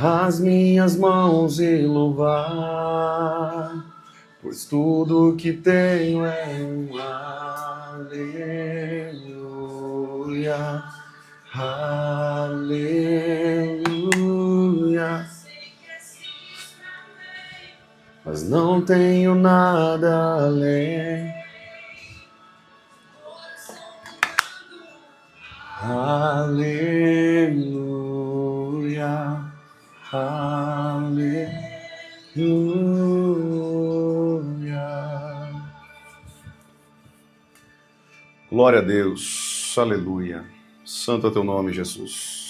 as minhas mãos e louvar, pois tudo que tenho é um aleluia, aleluia. Mas não tenho nada além. Aleluia, aleluia. Glória a Deus, aleluia. Santo é teu nome, Jesus.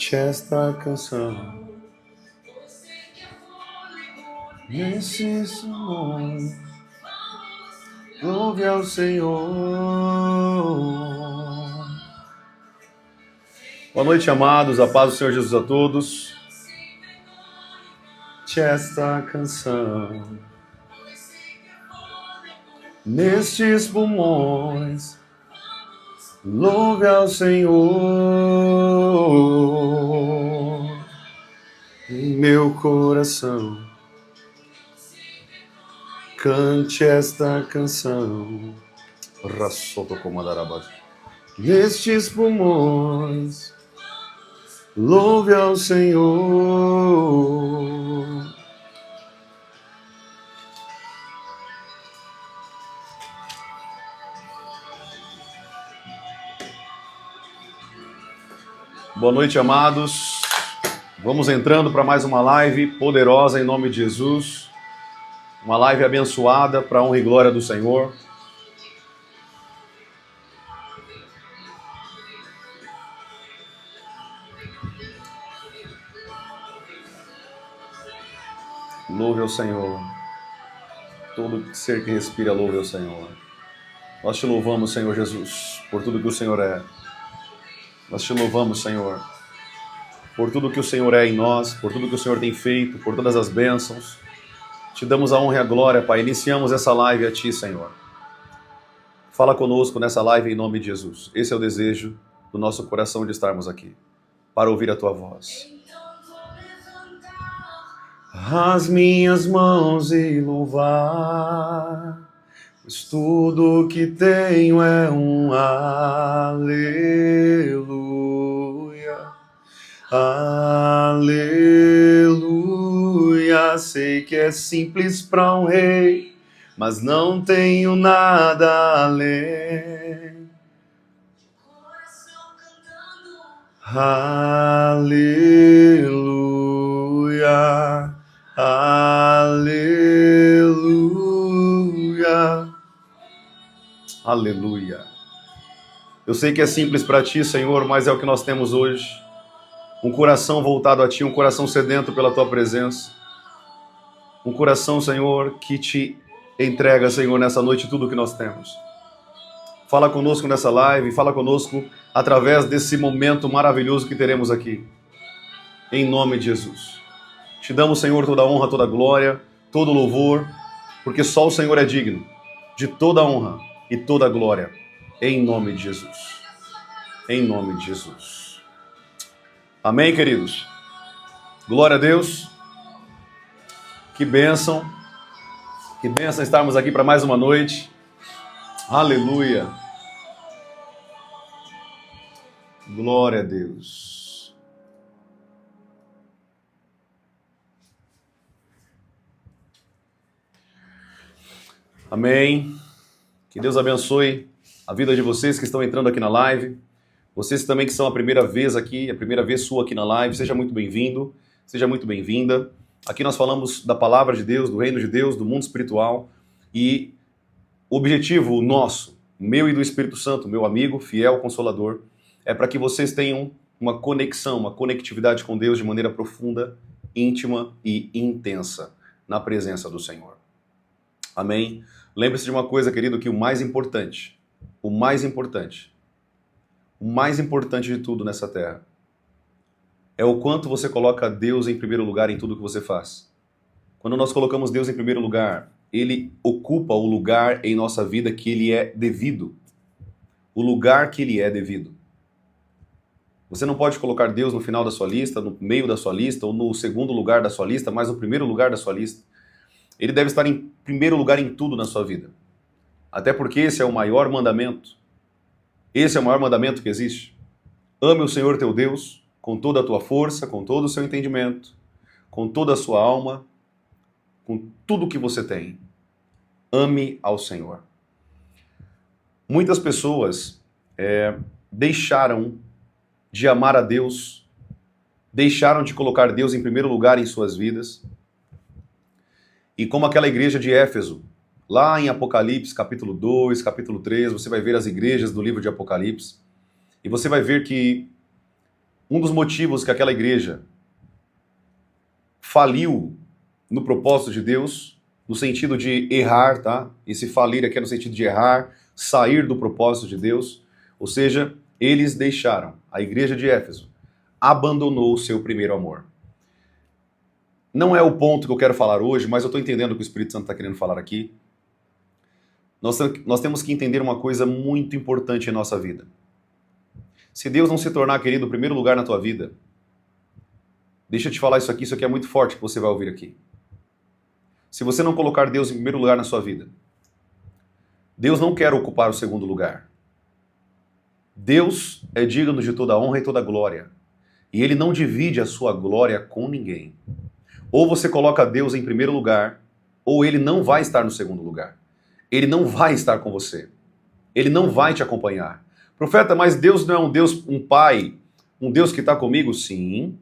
Esta canção nesses sonhos, louve ao Senhor. Boa noite, amados, a paz do Senhor Jesus a todos. Esta canção nestes pulmões, louve ao Senhor. Em meu coração, cante esta canção. Nestes pulmões, louve ao Senhor. Boa noite, amados. Vamos entrando para mais uma live poderosa em nome de Jesus. Uma live abençoada para a honra e glória do Senhor. Louve ao Senhor. Todo ser que respira, louve ao Senhor. Nós te louvamos, Senhor Jesus, por tudo que o Senhor é. Nós te louvamos, Senhor, por tudo que o Senhor é em nós, por tudo que o Senhor tem feito, por todas as bênçãos. Te damos a honra e a glória, Pai. Iniciamos essa live a Ti, Senhor. Fala conosco nessa live em nome de Jesus. Esse é o desejo do nosso coração de estarmos aqui, para ouvir a Tua voz. As minhas mãos e louvar, pois tudo que tenho é um aleluia, aleluia. Sei que é simples para um rei, mas não tenho nada além. Aleluia, aleluia, aleluia. Eu sei que é simples para Ti, Senhor, mas é o que nós temos hoje. Um coração voltado a Ti, um coração sedento pela Tua presença. Um coração, Senhor, que Te entrega, Senhor, nessa noite tudo o que nós temos. Fala conosco nessa live, fala conosco através desse momento maravilhoso que teremos aqui. Em nome de Jesus. Te damos, Senhor, toda a honra, toda a glória, todo o louvor, porque só o Senhor é digno de toda a honra e toda a glória. Em nome de Jesus. Em nome de Jesus. Amém, queridos? Glória a Deus. Que bênção estarmos aqui para mais uma noite. Aleluia. Glória a Deus. Amém. Que Deus abençoe a vida de vocês que estão entrando aqui na live. Vocês também que são a primeira vez aqui, a primeira vez sua aqui na live, seja muito bem-vindo, seja muito bem-vinda. Aqui nós falamos da palavra de Deus, do reino de Deus, do mundo espiritual. E o objetivo nosso, meu e do Espírito Santo, meu amigo, fiel, consolador, é para que vocês tenham uma conexão, uma conectividade com Deus de maneira profunda, íntima e intensa na presença do Senhor. Amém? Lembre-se de uma coisa, querido, que o mais importante de tudo nessa terra é o quanto você coloca Deus em primeiro lugar em tudo que você faz. Quando nós colocamos Deus em primeiro lugar, Ele ocupa o lugar em nossa vida que Ele é devido. O lugar que Ele é devido. Você não pode colocar Deus no final da sua lista, no meio da sua lista, ou no segundo lugar da sua lista, mas no primeiro lugar da sua lista. Ele deve estar em primeiro lugar em tudo na sua vida. Até porque esse é o maior mandamento. Esse é o maior mandamento que existe. Ame o Senhor teu Deus com toda a tua força, com todo o seu entendimento, com toda a sua alma, com tudo que você tem. Ame ao Senhor. Muitas pessoas deixaram de amar a Deus, deixaram de colocar Deus em primeiro lugar em suas vidas. E como aquela igreja de Éfeso, lá em Apocalipse, capítulo 2, capítulo 3, você vai ver as igrejas do livro de Apocalipse, e você vai ver que um dos motivos que aquela igreja faliu no propósito de Deus, no sentido de errar, tá? Esse falir aqui é no sentido de errar, sair do propósito de Deus, ou seja, eles deixaram, a igreja de Éfeso abandonou o seu primeiro amor. Não é o ponto que eu quero falar hoje, mas eu estou entendendo o que o Espírito Santo está querendo falar aqui. Nós temos que entender uma coisa muito importante em nossa vida. Se Deus não se tornar, querido, o primeiro lugar na tua vida, deixa eu te falar isso aqui é muito forte que você vai ouvir aqui. Se você não colocar Deus em primeiro lugar na sua vida, Deus não quer ocupar o segundo lugar. Deus é digno de toda honra e toda glória. E Ele não divide a sua glória com ninguém. Ou você coloca Deus em primeiro lugar, ou Ele não vai estar no segundo lugar. Ele não vai estar com você. Ele não vai te acompanhar. Profeta, mas Deus não é um Deus, um Pai, um Deus que está comigo? Sim.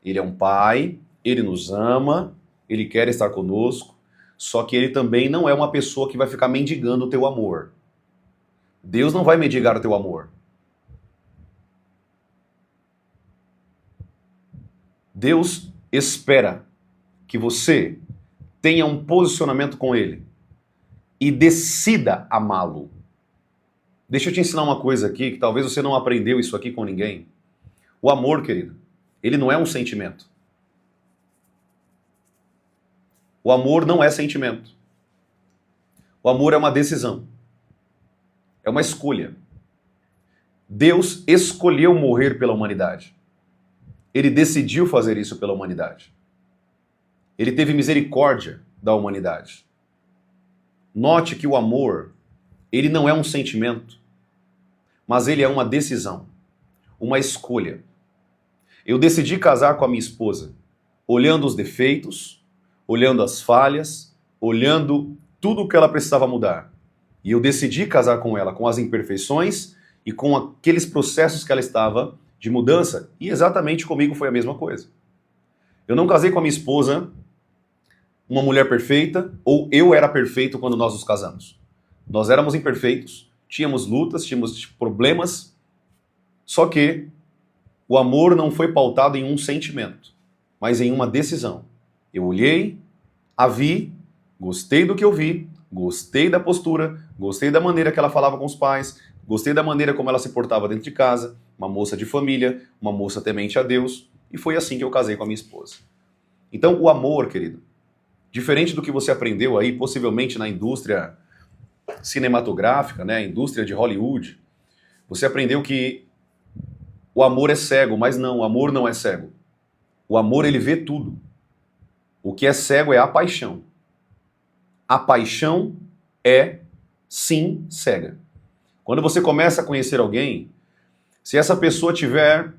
Ele é um Pai, Ele nos ama, Ele quer estar conosco, só que Ele também não é uma pessoa que vai ficar mendigando o teu amor. Deus não vai mendigar o teu amor. Deus espera que você tenha um posicionamento com Ele e decida amá-lo. Deixa eu te ensinar uma coisa aqui, que talvez você não aprendeu isso aqui com ninguém. O amor, querido, ele não é um sentimento. O amor não é sentimento. O amor é uma decisão. É uma escolha. Deus escolheu morrer pela humanidade. Ele decidiu fazer isso pela humanidade. Ele teve misericórdia da humanidade. Note que o amor, ele não é um sentimento, mas ele é uma decisão, uma escolha. Eu decidi casar com a minha esposa, olhando os defeitos, olhando as falhas, olhando tudo o que ela precisava mudar. E eu decidi casar com ela com as imperfeições e com aqueles processos que ela estava de mudança. E exatamente comigo foi a mesma coisa. Eu não casei com a minha esposa uma mulher perfeita, ou eu era perfeito quando nós nos casamos. Nós éramos imperfeitos, tínhamos lutas, tínhamos problemas, só que o amor não foi pautado em um sentimento, mas em uma decisão. Eu olhei, a vi, gostei do que eu vi, gostei da postura, gostei da maneira que ela falava com os pais, gostei da maneira como ela se portava dentro de casa, uma moça de família, uma moça temente a Deus, e foi assim que eu casei com a minha esposa. Então, o amor, querido, diferente do que você aprendeu aí, possivelmente na indústria cinematográfica, né, a indústria de Hollywood, você aprendeu que o amor é cego, mas não, o amor não é cego. O amor, ele vê tudo. O que é cego é a paixão. A paixão é, sim, cega. Quando você começa a conhecer alguém, se essa pessoa tiver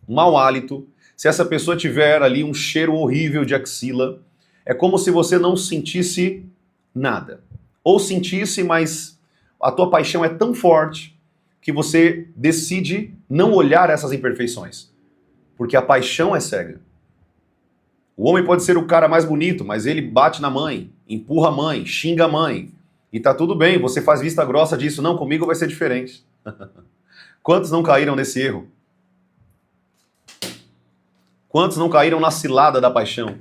mau hálito, se essa pessoa tiver ali um cheiro horrível de axila, é como se você não sentisse nada. Ou sentisse, mas a tua paixão é tão forte que você decide não olhar essas imperfeições. Porque a paixão é cega. O homem pode ser o cara mais bonito, mas ele bate na mãe, empurra a mãe, xinga a mãe. E tá tudo bem, você faz vista grossa disso. Não, comigo vai ser diferente. Quantos não caíram nesse erro? Quantos não caíram na cilada da paixão?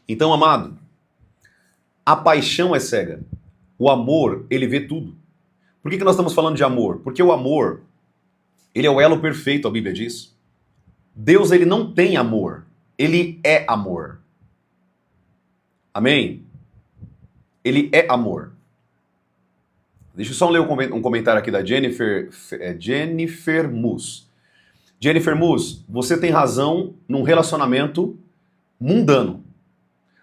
Então, amado, a paixão é cega. O amor, ele vê tudo. Por que nós estamos falando de amor? Porque o amor, ele é o elo perfeito, a Bíblia diz. Deus, ele não tem amor, ele é amor. Amém? Ele é amor. Deixa eu só ler um comentário aqui da Jennifer Mus. Jennifer Mus, você tem razão num relacionamento mundano,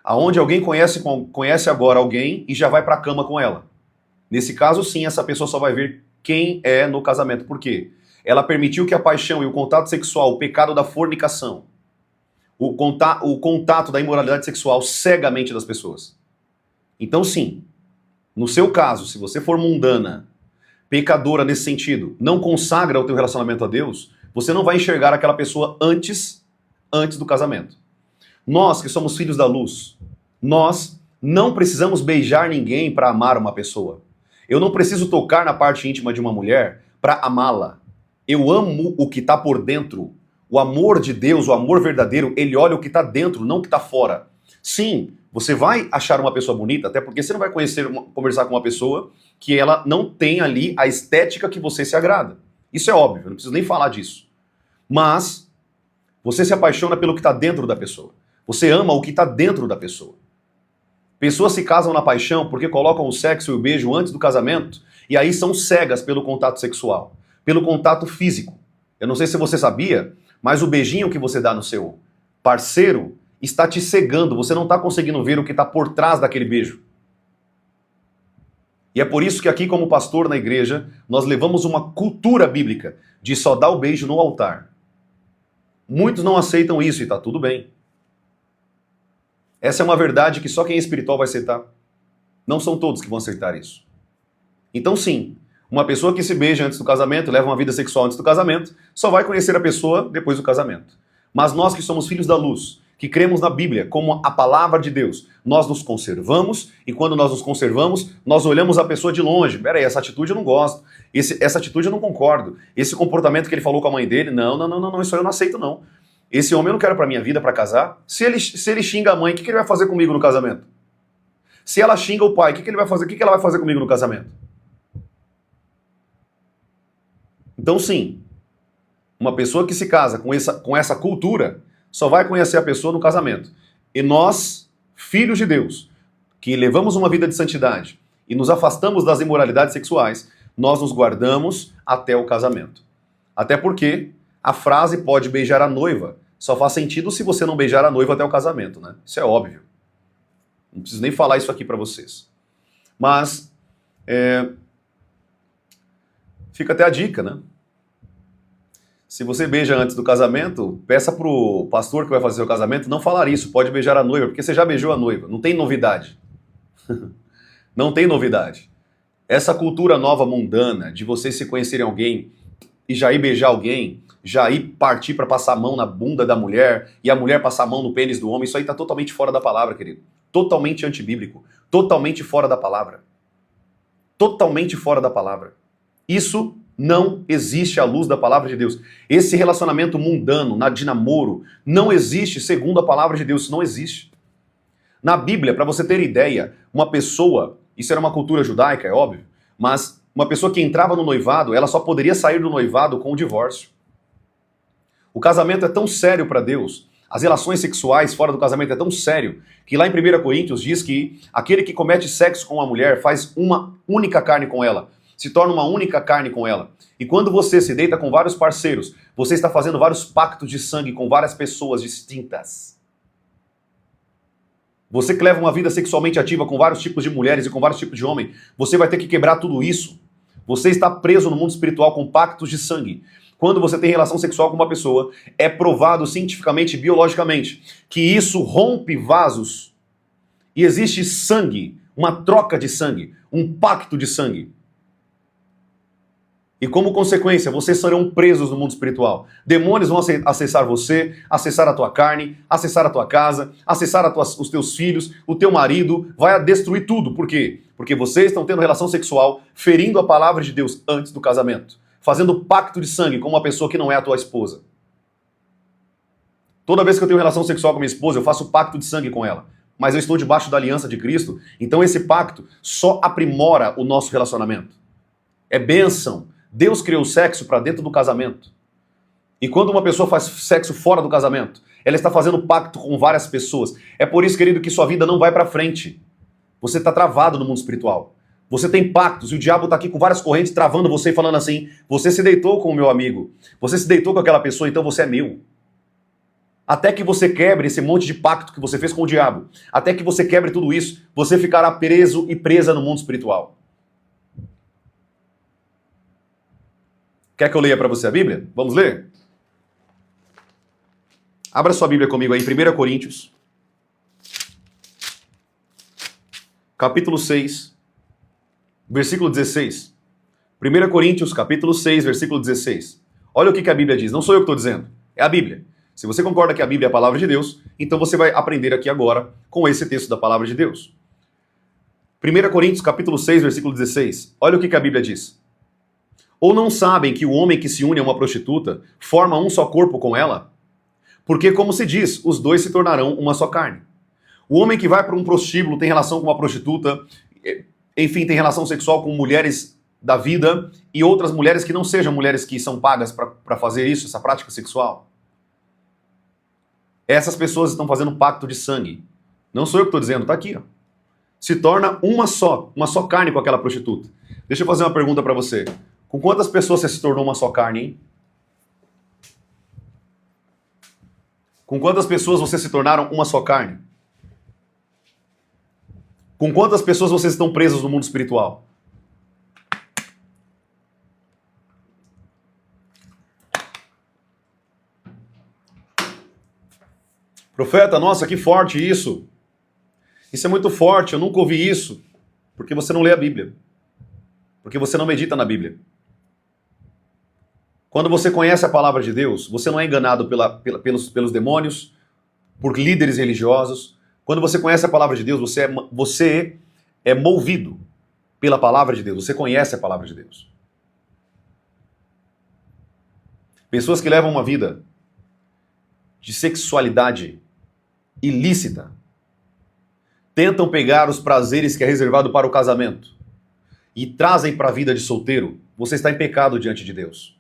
aonde alguém conhece agora alguém e já vai para a cama com ela. Nesse caso, sim, essa pessoa só vai ver quem é no casamento. Por quê? Ela permitiu que a paixão e o contato sexual, o pecado da fornicação, o contato da imoralidade sexual cega a mente das pessoas. Então, sim, no seu caso, se você for mundana, pecadora nesse sentido, não consagra o teu relacionamento a Deus, você não vai enxergar aquela pessoa antes do casamento. Nós que somos filhos da luz, nós não precisamos beijar ninguém para amar uma pessoa. Eu não preciso tocar na parte íntima de uma mulher para amá-la. Eu amo o que está por dentro. O amor de Deus, o amor verdadeiro, ele olha o que está dentro, não o que está fora. Sim, você vai achar uma pessoa bonita, até porque você não vai conversar com uma pessoa que ela não tem ali a estética que você se agrada. Isso é óbvio, eu não preciso nem falar disso. Mas você se apaixona pelo que está dentro da pessoa. Você ama o que está dentro da pessoa. Pessoas se casam na paixão porque colocam o sexo e o beijo antes do casamento e aí são cegas pelo contato sexual, pelo contato físico. Eu não sei se você sabia, mas o beijinho que você dá no seu parceiro está te cegando, você não está conseguindo ver o que está por trás daquele beijo. E é por isso que aqui, como pastor na igreja, nós levamos uma cultura bíblica de só dar o beijo no altar. Muitos não aceitam isso e está tudo bem. Essa é uma verdade que só quem é espiritual vai aceitar. Não são todos que vão aceitar isso. Então sim, uma pessoa que se beija antes do casamento, leva uma vida sexual antes do casamento, só vai conhecer a pessoa depois do casamento. Mas nós que somos filhos da luz, que cremos na Bíblia como a palavra de Deus, nós nos conservamos e quando nós nos conservamos, nós olhamos a pessoa de longe. Peraí, essa atitude eu não gosto, essa atitude eu não concordo, esse comportamento que ele falou com a mãe dele, não, isso aí eu não aceito não. Esse homem eu não quero pra minha vida, pra casar. Se ele xinga a mãe, o que ele vai fazer comigo no casamento? Se ela xinga o pai, o que ele vai fazer? O que ela vai fazer comigo no casamento? Então sim, uma pessoa que se casa com essa cultura só vai conhecer a pessoa no casamento. E nós, filhos de Deus, que levamos uma vida de santidade e nos afastamos das imoralidades sexuais, nós nos guardamos até o casamento. Até porque a frase pode beijar a noiva só faz sentido se você não beijar a noiva até o casamento, né? Isso é óbvio. Não preciso nem falar isso aqui para vocês. Mas fica até a dica, né? Se você beija antes do casamento, peça pro pastor que vai fazer o casamento não falar isso, pode beijar a noiva, porque você já beijou a noiva, não tem novidade. Não tem novidade. Essa cultura nova mundana de vocês se conhecerem alguém e já ir beijar alguém, já ir partir para passar a mão na bunda da mulher e a mulher passar a mão no pênis do homem, isso aí tá totalmente fora da palavra, querido. Totalmente antibíblico, totalmente fora da palavra. Totalmente fora da palavra. Isso não existe à luz da palavra de Deus. Esse relacionamento mundano, de namoro, não existe segundo a palavra de Deus. Isso não existe. Na Bíblia, para você ter ideia, uma pessoa, isso era uma cultura judaica, é óbvio, mas uma pessoa que entrava no noivado, ela só poderia sair do noivado com o divórcio. O casamento é tão sério para Deus, as relações sexuais fora do casamento é tão sério, que lá em 1 Coríntios diz que aquele que comete sexo com uma mulher faz uma única carne com ela. Se torna uma única carne com ela. E quando você se deita com vários parceiros, você está fazendo vários pactos de sangue com várias pessoas distintas. Você que leva uma vida sexualmente ativa com vários tipos de mulheres e com vários tipos de homens, você vai ter que quebrar tudo isso. Você está preso no mundo espiritual com pactos de sangue. Quando você tem relação sexual com uma pessoa, é provado cientificamente e biologicamente que isso rompe vasos. E existe sangue, uma troca de sangue, um pacto de sangue. E como consequência, vocês serão presos no mundo espiritual. Demônios vão acessar você, acessar a tua carne, acessar a tua casa, acessar os teus filhos, o teu marido, vai destruir tudo. Por quê? Porque vocês estão tendo relação sexual, ferindo a palavra de Deus antes do casamento. Fazendo pacto de sangue com uma pessoa que não é a tua esposa. Toda vez que eu tenho relação sexual com minha esposa, eu faço pacto de sangue com ela. Mas eu estou debaixo da aliança de Cristo, então esse pacto só aprimora o nosso relacionamento. é bênção. Deus criou o sexo para dentro do casamento. E quando uma pessoa faz sexo fora do casamento, ela está fazendo pacto com várias pessoas. É por isso, querido, que sua vida não vai para frente. Você está travado no mundo espiritual. Você tem pactos e o diabo está aqui com várias correntes travando você e falando assim: você se deitou com o meu amigo, você se deitou com aquela pessoa, então você é meu. Até que você quebre esse monte de pacto que você fez com o diabo, até que você quebre tudo isso, você ficará preso e presa no mundo espiritual. Quer que eu leia para você a Bíblia? Vamos ler? Abra sua Bíblia comigo aí, 1 Coríntios, capítulo 6, versículo 16. 1 Coríntios, capítulo 6, versículo 16. Olha o que a Bíblia diz. Não sou eu que estou dizendo, é a Bíblia. Se você concorda que a Bíblia é a palavra de Deus, então você vai aprender aqui agora com esse texto da palavra de Deus. 1 Coríntios, capítulo 6, versículo 16. Olha o que a Bíblia diz. Ou não sabem que o homem que se une a uma prostituta forma um só corpo com ela? Porque, como se diz, os dois se tornarão uma só carne. O homem que vai para um prostíbulo tem relação com uma prostituta, enfim, tem relação sexual com mulheres da vida e outras mulheres que não sejam mulheres que são pagas para fazer isso, essa prática sexual. Essas pessoas estão fazendo um pacto de sangue. Não sou eu que estou dizendo, está aqui. Ó. Se torna uma só carne com aquela prostituta. Deixa eu fazer uma pergunta para você. Com quantas pessoas você se tornou uma só carne, hein? Com quantas pessoas vocês se tornaram uma só carne? Com quantas pessoas vocês estão presos no mundo espiritual? Profeta, nossa, que forte isso. Isso é muito forte, eu nunca ouvi isso. Porque você não lê a Bíblia. Porque você não medita na Bíblia. Quando você conhece a palavra de Deus, você não é enganado pelos demônios, por líderes religiosos. Quando você conhece a palavra de Deus, você é movido pela palavra de Deus. Você conhece a palavra de Deus. Pessoas que levam uma vida de sexualidade ilícita tentam pegar os prazeres que é reservado para o casamento e trazem para a vida de solteiro. Você está em pecado diante de Deus.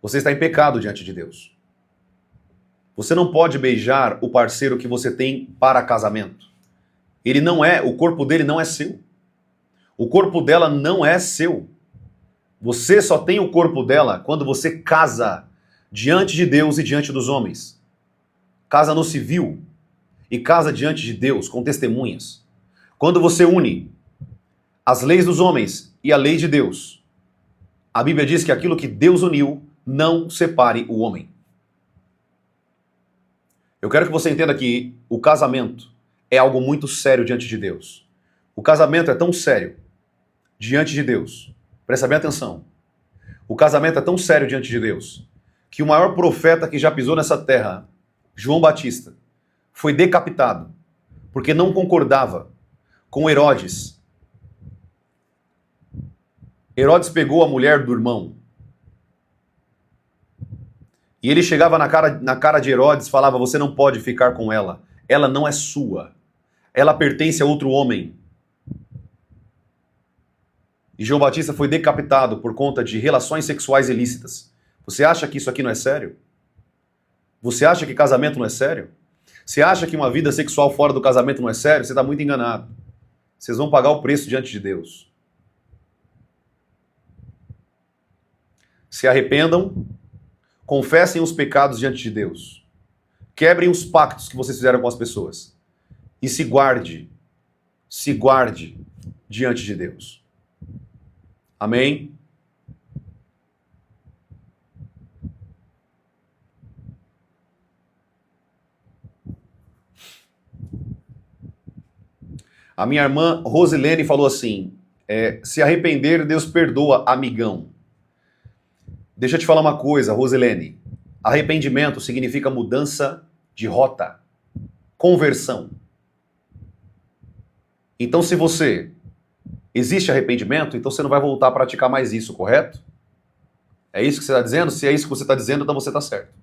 Você está em pecado diante de Deus. Você não pode beijar o parceiro que você tem para casamento. O corpo dele não é seu. O corpo dela não é seu. Você só tem o corpo dela quando você casa diante de Deus e diante dos homens. Casa no civil e casa diante de Deus com testemunhas. Quando você une as leis dos homens e a lei de Deus, a Bíblia diz que aquilo que Deus uniu, não separe o homem. Eu quero que você entenda que o casamento é algo muito sério diante de Deus. O casamento é tão sério diante de Deus. Presta bem atenção. O casamento é tão sério diante de Deus que o maior profeta que já pisou nessa terra, João Batista, foi decapitado porque não concordava com Herodes. Herodes pegou a mulher do irmão. E ele chegava na cara de Herodes e falava: você não pode ficar com ela. Ela não é sua. Ela pertence a outro homem. E João Batista foi decapitado por conta de relações sexuais ilícitas. Você acha que isso aqui não é sério? Você acha que casamento não é sério? Você acha que uma vida sexual fora do casamento não é sério? Você está muito enganado. Vocês vão pagar o preço diante de Deus. Se arrependam. Confessem os pecados diante de Deus. Quebrem os pactos que vocês fizeram com as pessoas. E se guarde diante de Deus. Amém? A minha irmã Rosilene falou assim, se arrepender, Deus perdoa, amigão. Deixa eu te falar uma coisa, Rosilene. Arrependimento significa mudança de rota, conversão. Então, se existe arrependimento, então você não vai voltar a praticar mais isso, correto? É isso que você está dizendo? Se é isso que você está dizendo, então você está certo.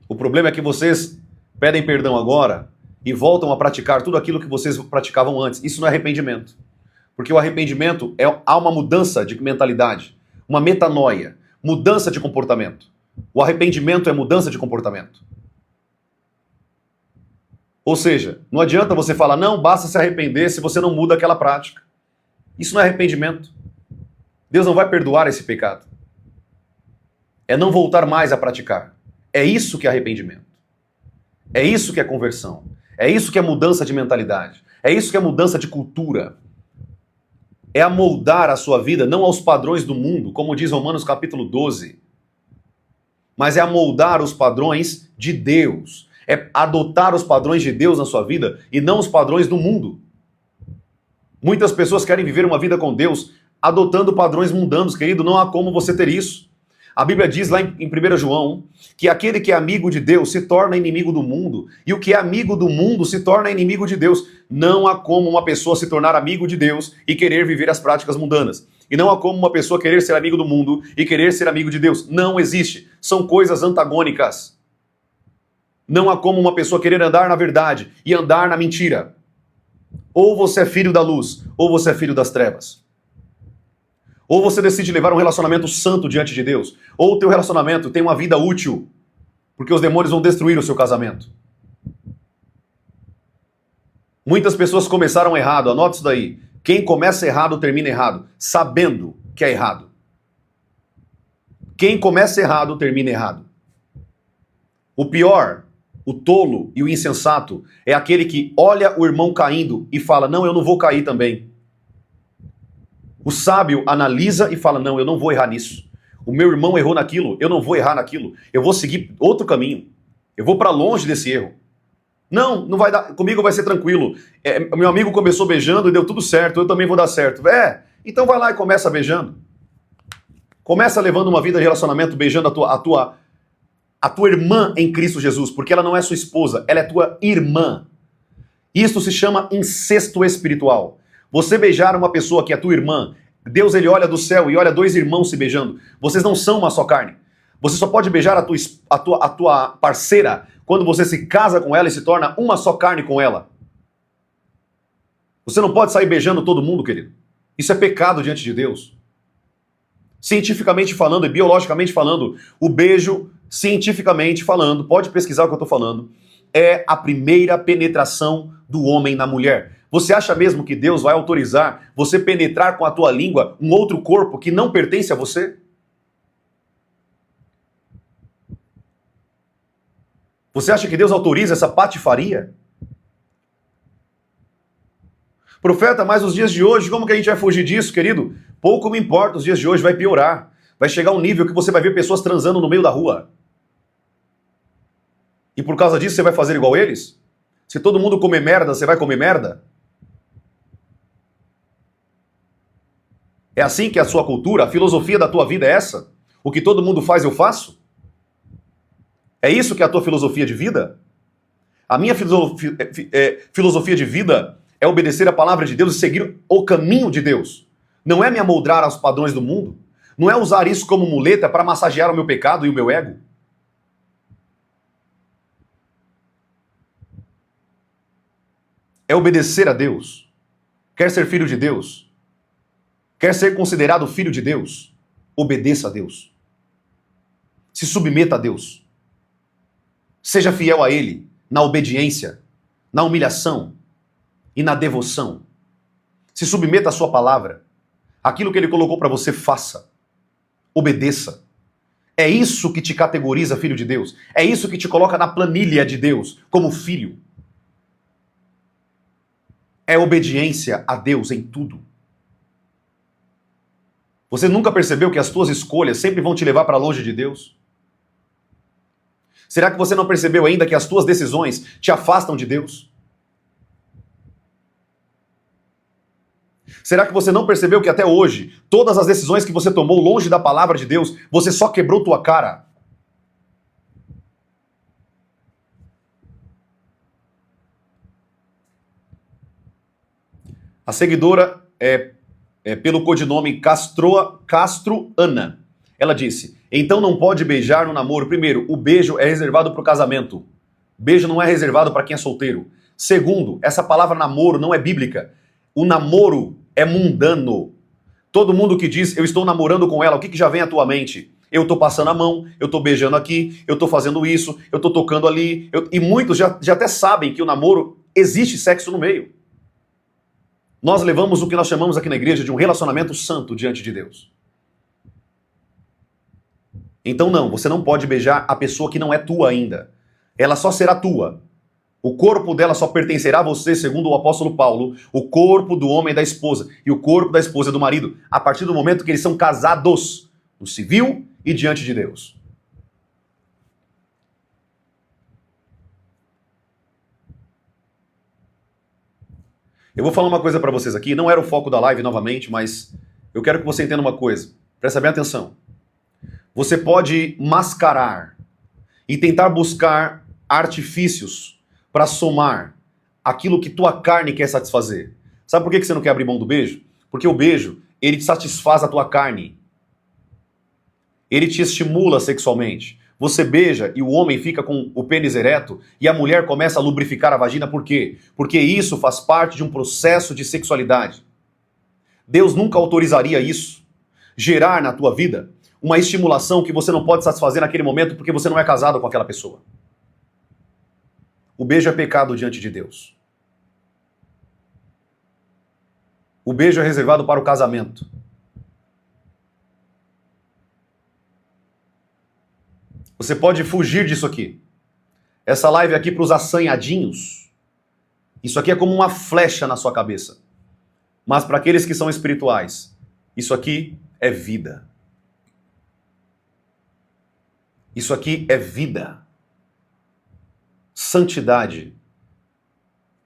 O problema é que vocês pedem perdão agora e voltam a praticar tudo aquilo que vocês praticavam antes. Isso não é arrependimento. Porque o arrependimento há uma mudança de mentalidade, uma metanoia, mudança de comportamento. O arrependimento é mudança de comportamento. Ou seja, não adianta você falar, não, basta se arrepender se você não muda aquela prática. Isso não é arrependimento. Deus não vai perdoar esse pecado. É não voltar mais a praticar. É isso que é arrependimento. É isso que é conversão. É isso que é mudança de mentalidade. É isso que é mudança de cultura. É amoldar a sua vida não aos padrões do mundo, como diz Romanos capítulo 12, mas é amoldar os padrões de Deus. É adotar os padrões de Deus na sua vida e não os padrões do mundo. Muitas pessoas querem viver uma vida com Deus adotando padrões mundanos, querido, não há como você ter isso. A Bíblia diz lá em 1 João que aquele que é amigo de Deus se torna inimigo do mundo, e o que é amigo do mundo se torna inimigo de Deus. Não há como uma pessoa se tornar amigo de Deus e querer viver as práticas mundanas. E não há como uma pessoa querer ser amigo do mundo e querer ser amigo de Deus. Não existe. São coisas antagônicas. Não há como uma pessoa querer andar na verdade e andar na mentira. Ou você é filho da luz, ou você é filho das trevas. Ou você decide levar um relacionamento santo diante de Deus, ou o teu relacionamento tem uma vida útil, porque os demônios vão destruir o seu casamento. Muitas pessoas começaram errado, anota isso daí. Quem começa errado termina errado, sabendo que é errado. Quem começa errado termina errado. O pior, o tolo e o insensato é aquele que olha o irmão caindo e fala, não, eu não vou cair também. O sábio analisa e fala, não, eu não vou errar nisso. O meu irmão errou naquilo, eu não vou errar naquilo. Eu vou seguir outro caminho. Eu vou para longe desse erro. Não, não vai dar, comigo vai ser tranquilo. Meu amigo começou beijando e deu tudo certo, eu também vou dar certo. Então vai lá e começa beijando. Começa levando uma vida de relacionamento beijando a tua irmã em Cristo Jesus, porque ela não é sua esposa, ela é tua irmã. Isso se chama incesto espiritual. Você beijar uma pessoa que é tua irmã, Deus ele olha do céu e olha dois irmãos se beijando. Vocês não são uma só carne. Você só pode beijar a tua parceira quando você se casa com ela e se torna uma só carne com ela. Você não pode sair beijando todo mundo, querido. Isso é pecado diante de Deus. Cientificamente falando e biologicamente falando, o beijo, cientificamente falando, pode pesquisar o que eu estou falando, é a primeira penetração do homem na mulher. Você acha mesmo que Deus vai autorizar você penetrar com a tua língua um outro corpo que não pertence a você? Você acha que Deus autoriza essa patifaria? Profeta, mas os dias de hoje, como que a gente vai fugir disso, querido? Pouco me importa, os dias de hoje vai piorar. Vai chegar um nível que você vai ver pessoas transando no meio da rua. E por causa disso você vai fazer igual eles? Se todo mundo comer merda, você vai comer merda? É assim que é a sua cultura? A filosofia da tua vida é essa? O que todo mundo faz, eu faço? É isso que é a tua filosofia de vida? A minha filosofia de vida é obedecer a palavra de Deus e seguir o caminho de Deus. Não é me amoldar aos padrões do mundo. Não é usar isso como muleta para massagear o meu pecado e o meu ego. É obedecer a Deus. Quer ser filho de Deus? Quer ser considerado filho de Deus? Obedeça a Deus. Se submeta a Deus. Seja fiel a Ele na obediência, na humilhação e na devoção. Se submeta à sua palavra. Aquilo que Ele colocou para você, faça. Obedeça. É isso que te categoriza filho de Deus. É isso que te coloca na planilha de Deus como filho. É obediência a Deus em tudo. Você nunca percebeu que as tuas escolhas sempre vão te levar para longe de Deus? Será que você não percebeu ainda que as tuas decisões te afastam de Deus? Será que você não percebeu que até hoje, todas as decisões que você tomou longe da palavra de Deus, você só quebrou tua cara? A seguidora pelo codinome Castro Ana. Ela disse, então não pode beijar no namoro. Primeiro, o beijo é reservado para o casamento. Beijo não é reservado para quem é solteiro. Segundo, essa palavra namoro não é bíblica. O namoro é mundano. Todo mundo que diz, eu estou namorando com ela, o que já vem à tua mente? Eu estou passando a mão, eu estou beijando aqui, eu estou fazendo isso, eu estou tocando ali. E muitos já até sabem que o namoro existe sexo no meio. Nós levamos o que nós chamamos aqui na igreja de um relacionamento santo diante de Deus. Então não, você não pode beijar a pessoa que não é tua ainda. Ela só será tua. O corpo dela só pertencerá a você, segundo o apóstolo Paulo, o corpo do homem é da esposa e o corpo da esposa é do marido, a partir do momento que eles são casados, no civil e diante de Deus. Eu vou falar uma coisa para vocês aqui, não era o foco da live novamente, mas eu quero que você entenda uma coisa. Presta bem atenção. Você pode mascarar e tentar buscar artifícios para somar aquilo que tua carne quer satisfazer. Sabe por que você não quer abrir mão do beijo? Porque o beijo, ele te satisfaz a tua carne. Ele te estimula sexualmente. Você beija e o homem fica com o pênis ereto e a mulher começa a lubrificar a vagina. Por quê? Porque isso faz parte de um processo de sexualidade. Deus nunca autorizaria isso. Gerar na tua vida uma estimulação que você não pode satisfazer naquele momento porque você não é casado com aquela pessoa. O beijo é pecado diante de Deus. O beijo é reservado para o casamento. Você pode fugir disso aqui. Essa live aqui para os assanhadinhos, isso aqui é como uma flecha na sua cabeça. Mas para aqueles que são espirituais, isso aqui é vida. Isso aqui é vida. Santidade,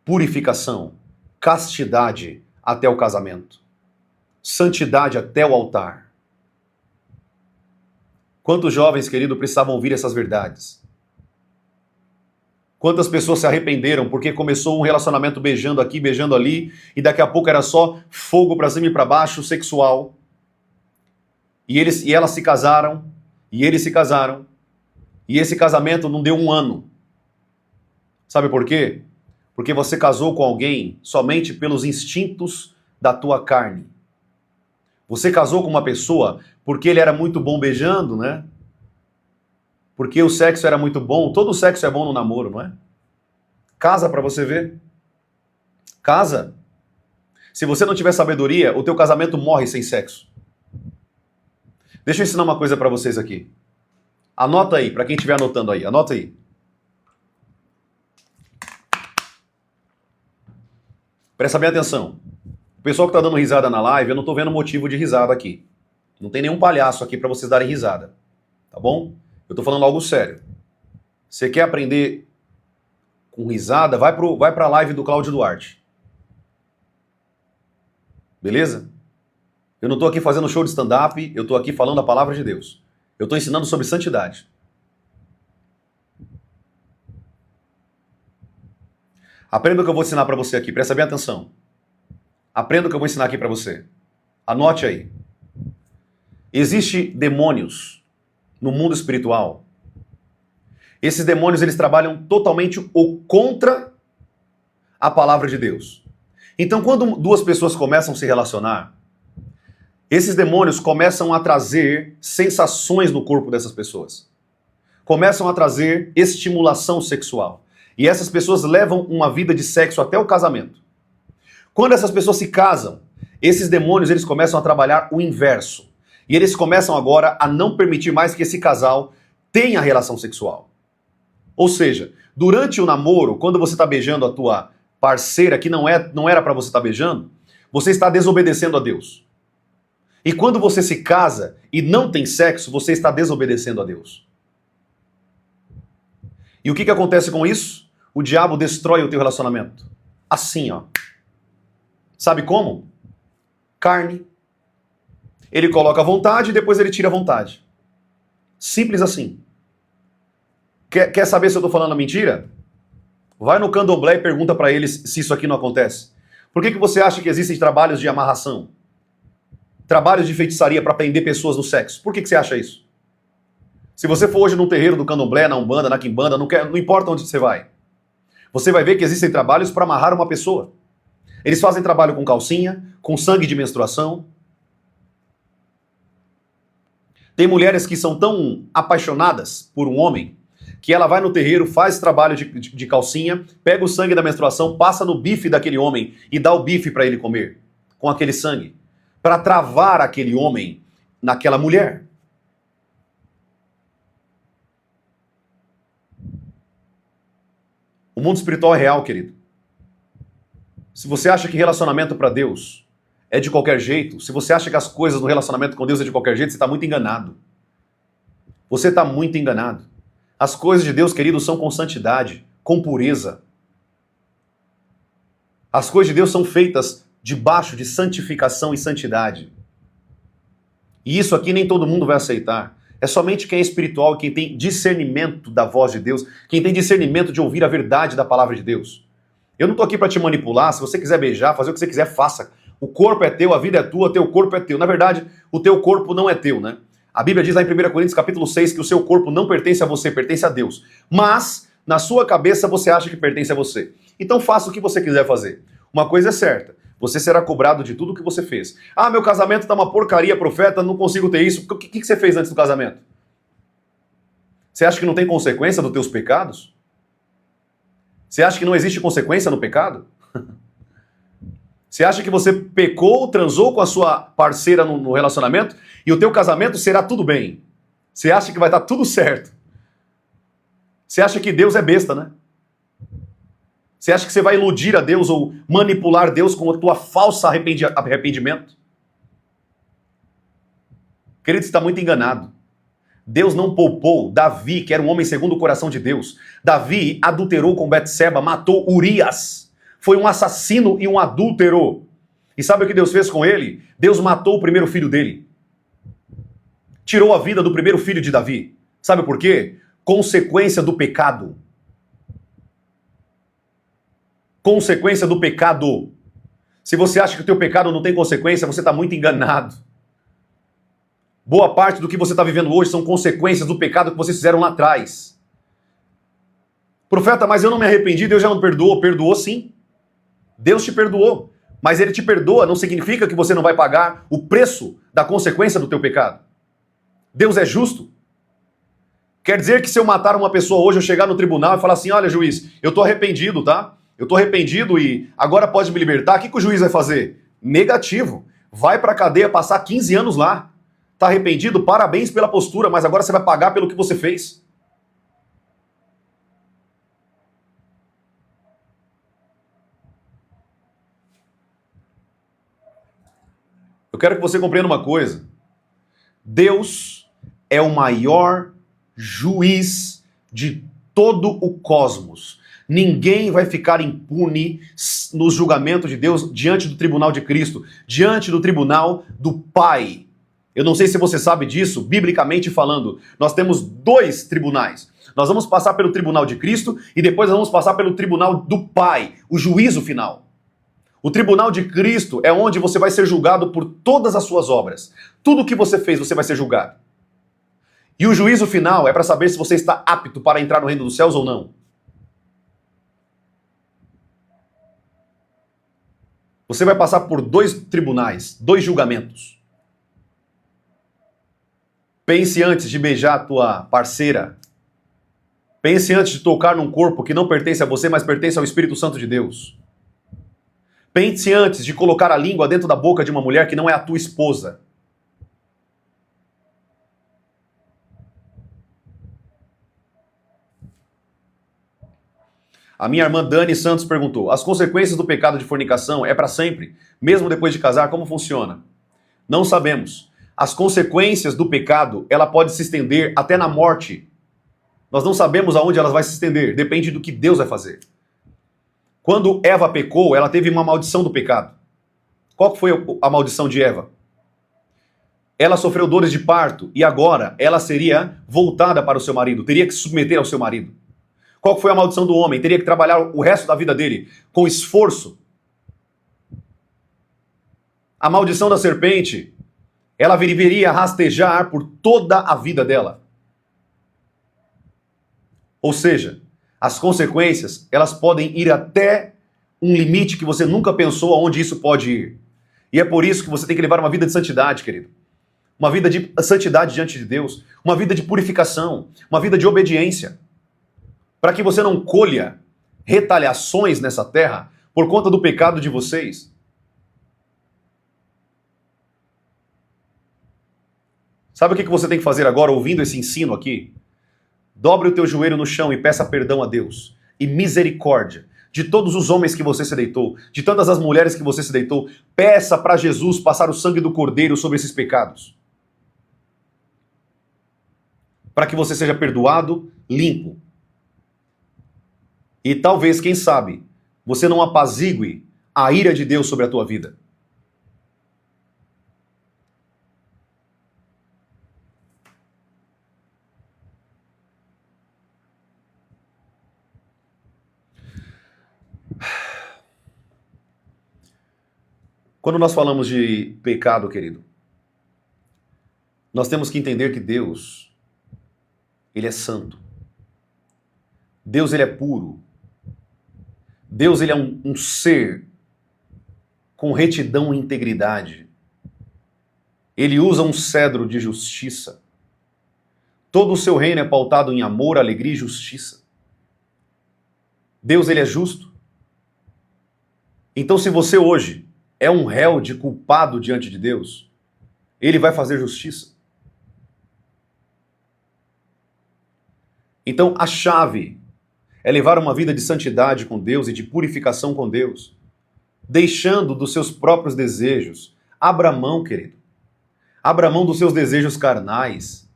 purificação, castidade até o casamento. Santidade até o altar. Quantos jovens, querido, precisavam ouvir essas verdades? Quantas pessoas se arrependeram porque começou um relacionamento beijando aqui, beijando ali, e daqui a pouco era só fogo para cima e para baixo, sexual. E elas se casaram, e eles se casaram, e esse casamento não deu um ano. Sabe por quê? Porque você casou com alguém somente pelos instintos da tua carne. Você casou com uma pessoa porque ele era muito bom beijando, né? Porque o sexo era muito bom. Todo sexo é bom no namoro, não é? Casa para você ver. Casa. Se você não tiver sabedoria, o teu casamento morre sem sexo. Deixa eu ensinar uma coisa para vocês aqui. Anota aí, para quem estiver anotando aí. Anota aí. Presta bem atenção. O pessoal que está dando risada na live, eu não estou vendo motivo de risada aqui. Não tem nenhum palhaço aqui para vocês darem risada. Tá bom? Eu estou falando algo sério. Você quer aprender com risada? Vai para a live do Cláudio Duarte. Beleza? Eu não estou aqui fazendo show de stand-up, eu estou aqui falando a palavra de Deus. Eu estou ensinando sobre santidade. Aprenda o que eu vou ensinar para você aqui, presta bem atenção. Aprenda o que eu vou ensinar aqui para você. Anote aí. Existem demônios no mundo espiritual. Esses demônios, eles trabalham totalmente o contra a palavra de Deus. Então, quando duas pessoas começam a se relacionar, esses demônios começam a trazer sensações no corpo dessas pessoas. Começam a trazer estimulação sexual. E essas pessoas levam uma vida de sexo até o casamento. Quando essas pessoas se casam, esses demônios, eles começam a trabalhar o inverso. E eles começam agora a não permitir mais que esse casal tenha relação sexual. Ou seja, durante o namoro, quando você está beijando a tua parceira, que não era para você estar beijando, você está desobedecendo a Deus. E quando você se casa e não tem sexo, você está desobedecendo a Deus. E o que acontece com isso? O diabo destrói o teu relacionamento. Assim, ó. Sabe como? Carne. Ele coloca a vontade e depois ele tira a vontade. Simples assim. Quer saber se eu estou falando mentira? Vai no candomblé e pergunta para eles se isso aqui não acontece. Por que você acha que existem trabalhos de amarração? Trabalhos de feitiçaria para prender pessoas no sexo? Por que você acha isso? Se você for hoje num terreiro do candomblé, na umbanda, na quimbanda, não importa onde você vai. Você vai ver que existem trabalhos para amarrar uma pessoa. Eles fazem trabalho com calcinha, com sangue de menstruação. Tem mulheres que são tão apaixonadas por um homem que ela vai no terreiro, faz trabalho de calcinha, pega o sangue da menstruação, passa no bife daquele homem e dá o bife para ele comer, com aquele sangue, para travar aquele homem naquela mulher. O mundo espiritual é real, querido. Se você acha que relacionamento para Deus é de qualquer jeito, se você acha que as coisas no relacionamento com Deus é de qualquer jeito, você está muito enganado. Você está muito enganado. As coisas de Deus, querido, são com santidade, com pureza. As coisas de Deus são feitas debaixo de santificação e santidade. E isso aqui nem todo mundo vai aceitar. É somente quem é espiritual e quem tem discernimento da voz de Deus, quem tem discernimento de ouvir a verdade da palavra de Deus. Eu não estou aqui para te manipular. Se você quiser beijar, fazer o que você quiser, faça. O corpo é teu, a vida é tua, teu corpo é teu. Na verdade, o teu corpo não é teu, né? A Bíblia diz lá em 1 Coríntios capítulo 6 que o seu corpo não pertence a você, pertence a Deus. Mas, na sua cabeça, você acha que pertence a você. Então faça o que você quiser fazer. Uma coisa é certa, você será cobrado de tudo o que você fez. Ah, meu casamento tá uma porcaria, profeta, não consigo ter isso. O que você fez antes do casamento? Você acha que não tem consequência dos teus pecados? Você acha que não existe consequência no pecado? Você acha que você pecou, transou com a sua parceira no relacionamento e o teu casamento será tudo bem? Você acha que vai estar tudo certo? Você acha que Deus é besta, né? Você acha que você vai iludir a Deus ou manipular Deus com a tua falsa arrependimento? Querido, você está muito enganado. Deus não poupou Davi, que era um homem segundo o coração de Deus. Davi adulterou com Betseba, matou Urias. Foi um assassino e um adúltero. E sabe o que Deus fez com ele? Deus matou o primeiro filho dele. Tirou a vida do primeiro filho de Davi. Sabe por quê? Consequência do pecado. Consequência do pecado. Se você acha que o teu pecado não tem consequência, você está muito enganado. Boa parte do que você está vivendo hoje são consequências do pecado que vocês fizeram lá atrás. Profeta, mas eu não me arrependi, Deus já não perdoou. Perdoou sim. Deus te perdoou. Mas Ele te perdoa não significa que você não vai pagar o preço da consequência do teu pecado. Deus é justo. Quer dizer que se eu matar uma pessoa hoje, eu chegar no tribunal e falar assim, olha juiz, eu estou arrependido, tá? Eu estou arrependido e agora pode me libertar. O que o juiz vai fazer? Negativo. Vai para a cadeia passar 15 anos lá. Está arrependido? Parabéns pela postura, mas agora você vai pagar pelo que você fez. Eu quero que você compreenda uma coisa. Deus é o maior juiz de todo o cosmos. Ninguém vai ficar impune nos julgamentos de Deus diante do tribunal de Cristo, diante do tribunal do Pai. Eu não sei se você sabe disso, biblicamente falando. Nós temos 2 tribunais. Nós vamos passar pelo tribunal de Cristo e depois vamos passar pelo tribunal do Pai, o juízo final. O tribunal de Cristo é onde você vai ser julgado por todas as suas obras. Tudo o que você fez, você vai ser julgado. E o juízo final é para saber se você está apto para entrar no reino dos céus ou não. Você vai passar por 2 tribunais, 2 julgamentos. Pense antes de beijar a tua parceira. Pense antes de tocar num corpo que não pertence a você, mas pertence ao Espírito Santo de Deus. Pense antes de colocar a língua dentro da boca de uma mulher que não é a tua esposa. A minha irmã Dani Santos perguntou, as consequências do pecado de fornicação é para sempre? Mesmo depois de casar, como funciona? Não sabemos. As consequências do pecado, ela pode se estender até na morte. Nós não sabemos aonde ela vai se estender, depende do que Deus vai fazer. Quando Eva pecou, ela teve uma maldição do pecado. Qual foi a maldição de Eva? Ela sofreu dores de parto e agora ela seria voltada para o seu marido, teria que se submeter ao seu marido. Qual foi a maldição do homem? Teria que trabalhar o resto da vida dele com esforço. A maldição da serpente, ela viria a rastejar por toda a vida dela. Ou seja, as consequências, elas podem ir até um limite que você nunca pensou aonde isso pode ir. E é por isso que você tem que levar uma vida de santidade, querido. Uma vida de santidade diante de Deus. Uma vida de purificação. Uma vida de obediência. Para que você não colha retaliações nessa terra por conta do pecado de vocês. Sabe o que você tem que fazer agora, ouvindo esse ensino aqui? Dobre o teu joelho no chão e peça perdão a Deus. E misericórdia de todos os homens que você se deitou, de todas as mulheres que você se deitou. Peça para Jesus passar o sangue do Cordeiro sobre esses pecados. Para que você seja perdoado, limpo. E talvez, quem sabe, você não apazigue a ira de Deus sobre a tua vida. Quando nós falamos de pecado, querido, nós temos que entender que Deus, Ele é santo. Deus, Ele é puro. Deus, Ele é um ser com retidão e integridade. Ele usa um cedro de justiça. Todo o seu reino é pautado em amor, alegria e justiça. Deus, Ele é justo. Então, se você hoje é um réu de culpado diante de Deus, Ele vai fazer justiça. Então, a chave é levar uma vida de santidade com Deus e de purificação com Deus, deixando dos seus próprios desejos. Abra mão, querido. Abra mão dos seus desejos carnais.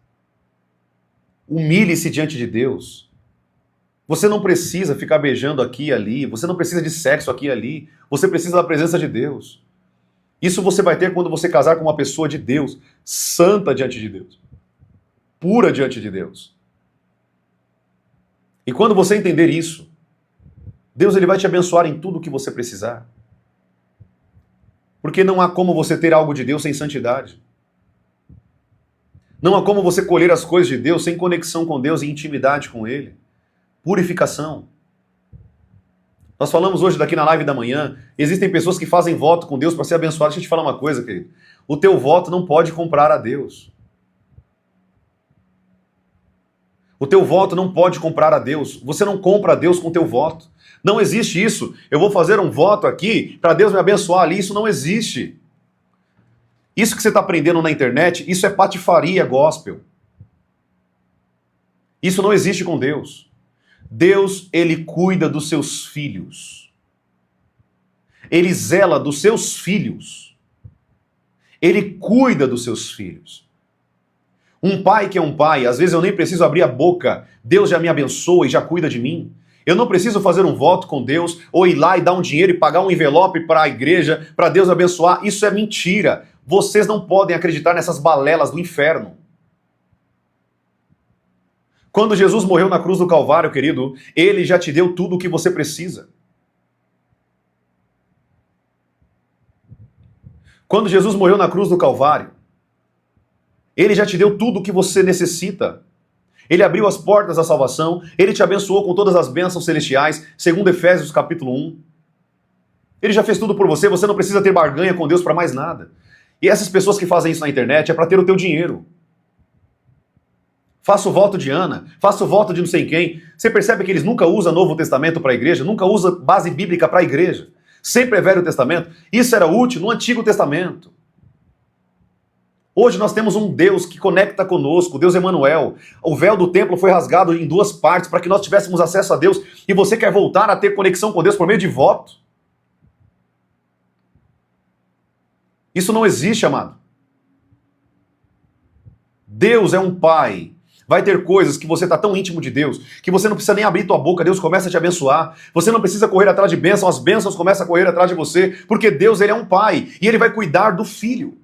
Humilhe-se diante de Deus. Você não precisa ficar beijando aqui e ali. Você não precisa de sexo aqui e ali. Você precisa da presença de Deus. Isso você vai ter quando você casar com uma pessoa de Deus, santa diante de Deus, pura diante de Deus. E quando você entender isso, Deus, Ele vai te abençoar em tudo o que você precisar. Porque não há como você ter algo de Deus sem santidade. Não há como você colher as coisas de Deus sem conexão com Deus e intimidade com Ele. Purificação. Nós falamos hoje daqui na live da manhã, existem pessoas que fazem voto com Deus para ser abençoado. Deixa eu te falar uma coisa, querido. O teu voto não pode comprar a Deus. O teu voto não pode comprar a Deus. Você não compra a Deus com o teu voto. Não existe isso. Eu vou fazer um voto aqui para Deus me abençoar ali. Isso não existe. Isso que você está aprendendo na internet, isso é patifaria gospel. Isso não existe com Deus. Deus, Ele cuida dos seus filhos. Ele zela dos seus filhos. Ele cuida dos seus filhos. Um pai que é um pai, às vezes eu nem preciso abrir a boca, Deus já me abençoa e já cuida de mim. Eu não preciso fazer um voto com Deus, ou ir lá e dar um dinheiro e pagar um envelope para a igreja, para Deus abençoar. Isso é mentira. Vocês não podem acreditar nessas balelas do inferno. Quando Jesus morreu na cruz do Calvário, querido, Ele já te deu tudo o que você precisa. Quando Jesus morreu na cruz do Calvário, Ele já te deu tudo o que você necessita. Ele abriu as portas da salvação, Ele te abençoou com todas as bênçãos celestiais, segundo Efésios capítulo 1. Ele já fez tudo por você, você não precisa ter barganha com Deus para mais nada. E essas pessoas que fazem isso na internet é para ter o teu dinheiro. Faça o voto de Ana, faça o voto de não sei quem. Você percebe que eles nunca usam Novo Testamento para a igreja, nunca usam base bíblica para a igreja. Sempre é Velho Testamento. Isso era útil no Antigo Testamento. Hoje nós temos um Deus que conecta conosco, Deus Emanuel. O véu do templo foi rasgado em duas partes para que nós tivéssemos acesso a Deus. E você quer voltar a ter conexão com Deus por meio de voto? Isso não existe, amado. Deus é um pai. Vai ter coisas que você está tão íntimo de Deus que você não precisa nem abrir tua boca, Deus começa a te abençoar. Você não precisa correr atrás de bênção, as bênçãos começam a correr atrás de você, porque Deus, Ele é um pai e Ele vai cuidar do filho.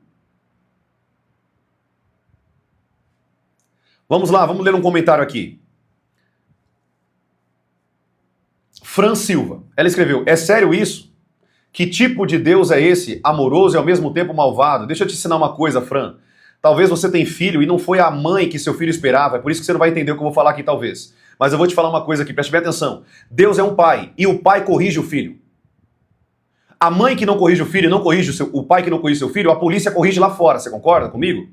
Vamos lá, vamos ler um comentário aqui. Fran Silva, ela escreveu: é sério isso? Que tipo de Deus é esse, amoroso e ao mesmo tempo malvado? Deixa eu te ensinar uma coisa, Fran. Talvez você tenha filho e não foi a mãe que seu filho esperava, é por isso que você não vai entender o que eu vou falar aqui, talvez. Mas eu vou te falar uma coisa aqui, preste bem atenção. Deus é um pai e o pai corrige o filho. A mãe que não corrige o filho, não corrige o pai que não corrige seu filho, a polícia corrige lá fora. Você concorda comigo?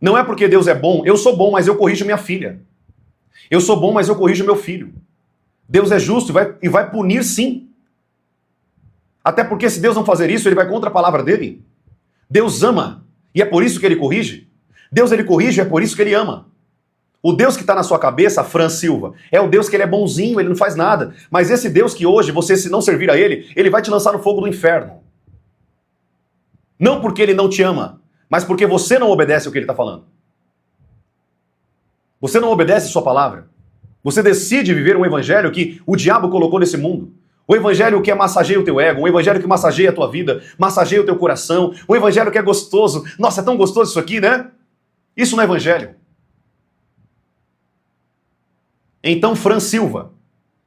Não é porque Deus é bom. Eu sou bom, mas eu corrijo minha filha. Eu sou bom, mas eu corrijo meu filho. Deus é justo e vai punir sim. Até porque se Deus não fazer isso, ele vai contra a palavra dele. Deus ama, e é por isso que ele corrige. Deus ele corrige, e é por isso que ele ama. O Deus que está na sua cabeça, Fran Silva, é o Deus que ele é bonzinho, ele não faz nada. Mas esse Deus que hoje, você se não servir a ele, ele vai te lançar no fogo do inferno. Não porque ele não te ama, mas porque você não obedece o que ele está falando. Você não obedece a sua palavra. Você decide viver um evangelho que o diabo colocou nesse mundo. O evangelho que massageia o teu ego, um evangelho que massageia a tua vida, massageia o teu coração, um evangelho que é gostoso. Nossa, é tão gostoso isso aqui, né? Isso não é evangelho. Então, Fran Silva,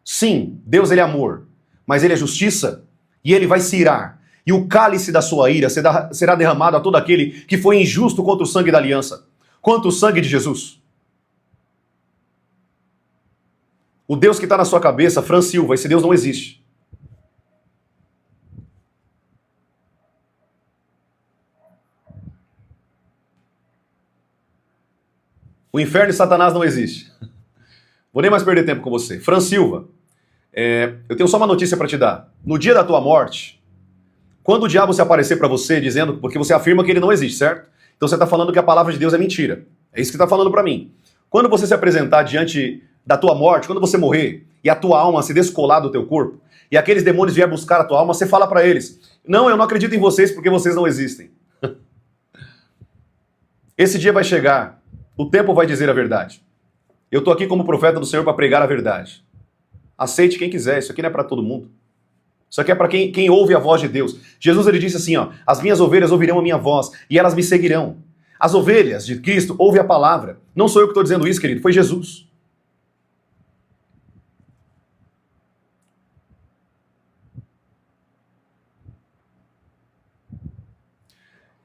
sim, Deus ele é amor, mas ele é justiça e ele vai se irar. E o cálice da sua ira será derramado a todo aquele que foi injusto contra o sangue da aliança, contra o sangue de Jesus. O Deus que está na sua cabeça, Fran Silva, esse Deus não existe. O inferno e Satanás não existe. Vou nem mais perder tempo com você. Fran Silva, eu tenho só uma notícia para te dar. No dia da tua morte, quando o diabo se aparecer para você dizendo, porque você afirma que ele não existe, certo? Então você está falando que a palavra de Deus é mentira. É isso que está falando para mim. Quando você se apresentar diante da tua morte, quando você morrer e a tua alma se descolar do teu corpo, e aqueles demônios vier buscar a tua alma, você fala para eles, não, eu não acredito em vocês porque vocês não existem. Esse dia vai chegar, o tempo vai dizer a verdade. Eu estou aqui como profeta do Senhor para pregar a verdade. Aceite quem quiser, isso aqui não é para todo mundo. Isso aqui é para quem ouve a voz de Deus. Jesus ele disse assim, ó, as minhas ovelhas ouvirão a minha voz e elas me seguirão. As ovelhas de Cristo ouvem a palavra. Não sou eu que estou dizendo isso, querido, foi Jesus.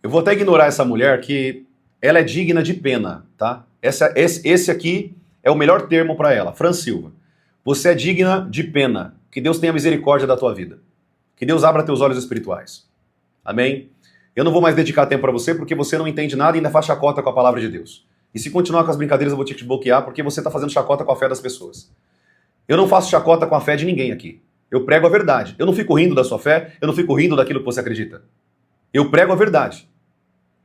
Eu vou até ignorar essa mulher que ela é digna de pena, tá? Esse aqui é o melhor termo para ela, Fran Silva. Você é digna de pena. Que Deus tenha misericórdia da tua vida. Que Deus abra teus olhos espirituais. Amém? Eu não vou mais dedicar tempo para você porque você não entende nada e ainda faz chacota com a palavra de Deus. E se continuar com as brincadeiras eu vou te bloquear porque você está fazendo chacota com a fé das pessoas. Eu não faço chacota com a fé de ninguém aqui. Eu prego a verdade. Eu não fico rindo da sua fé, eu não fico rindo daquilo que você acredita. Eu prego a verdade.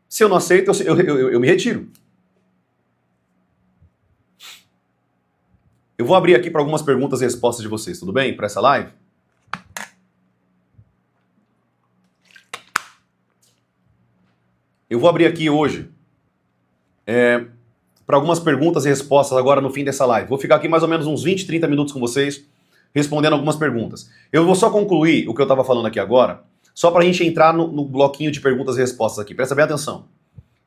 Se eu não aceito, eu me retiro. Eu vou abrir aqui para algumas perguntas e respostas de vocês, tudo bem? Para essa live? Eu vou abrir aqui hoje para algumas perguntas e respostas agora no fim dessa live. Vou ficar aqui mais ou menos uns 20, 30 minutos com vocês, respondendo algumas perguntas. Eu vou só concluir o que eu estava falando aqui agora, só para a gente entrar no bloquinho de perguntas e respostas aqui. Presta bem atenção.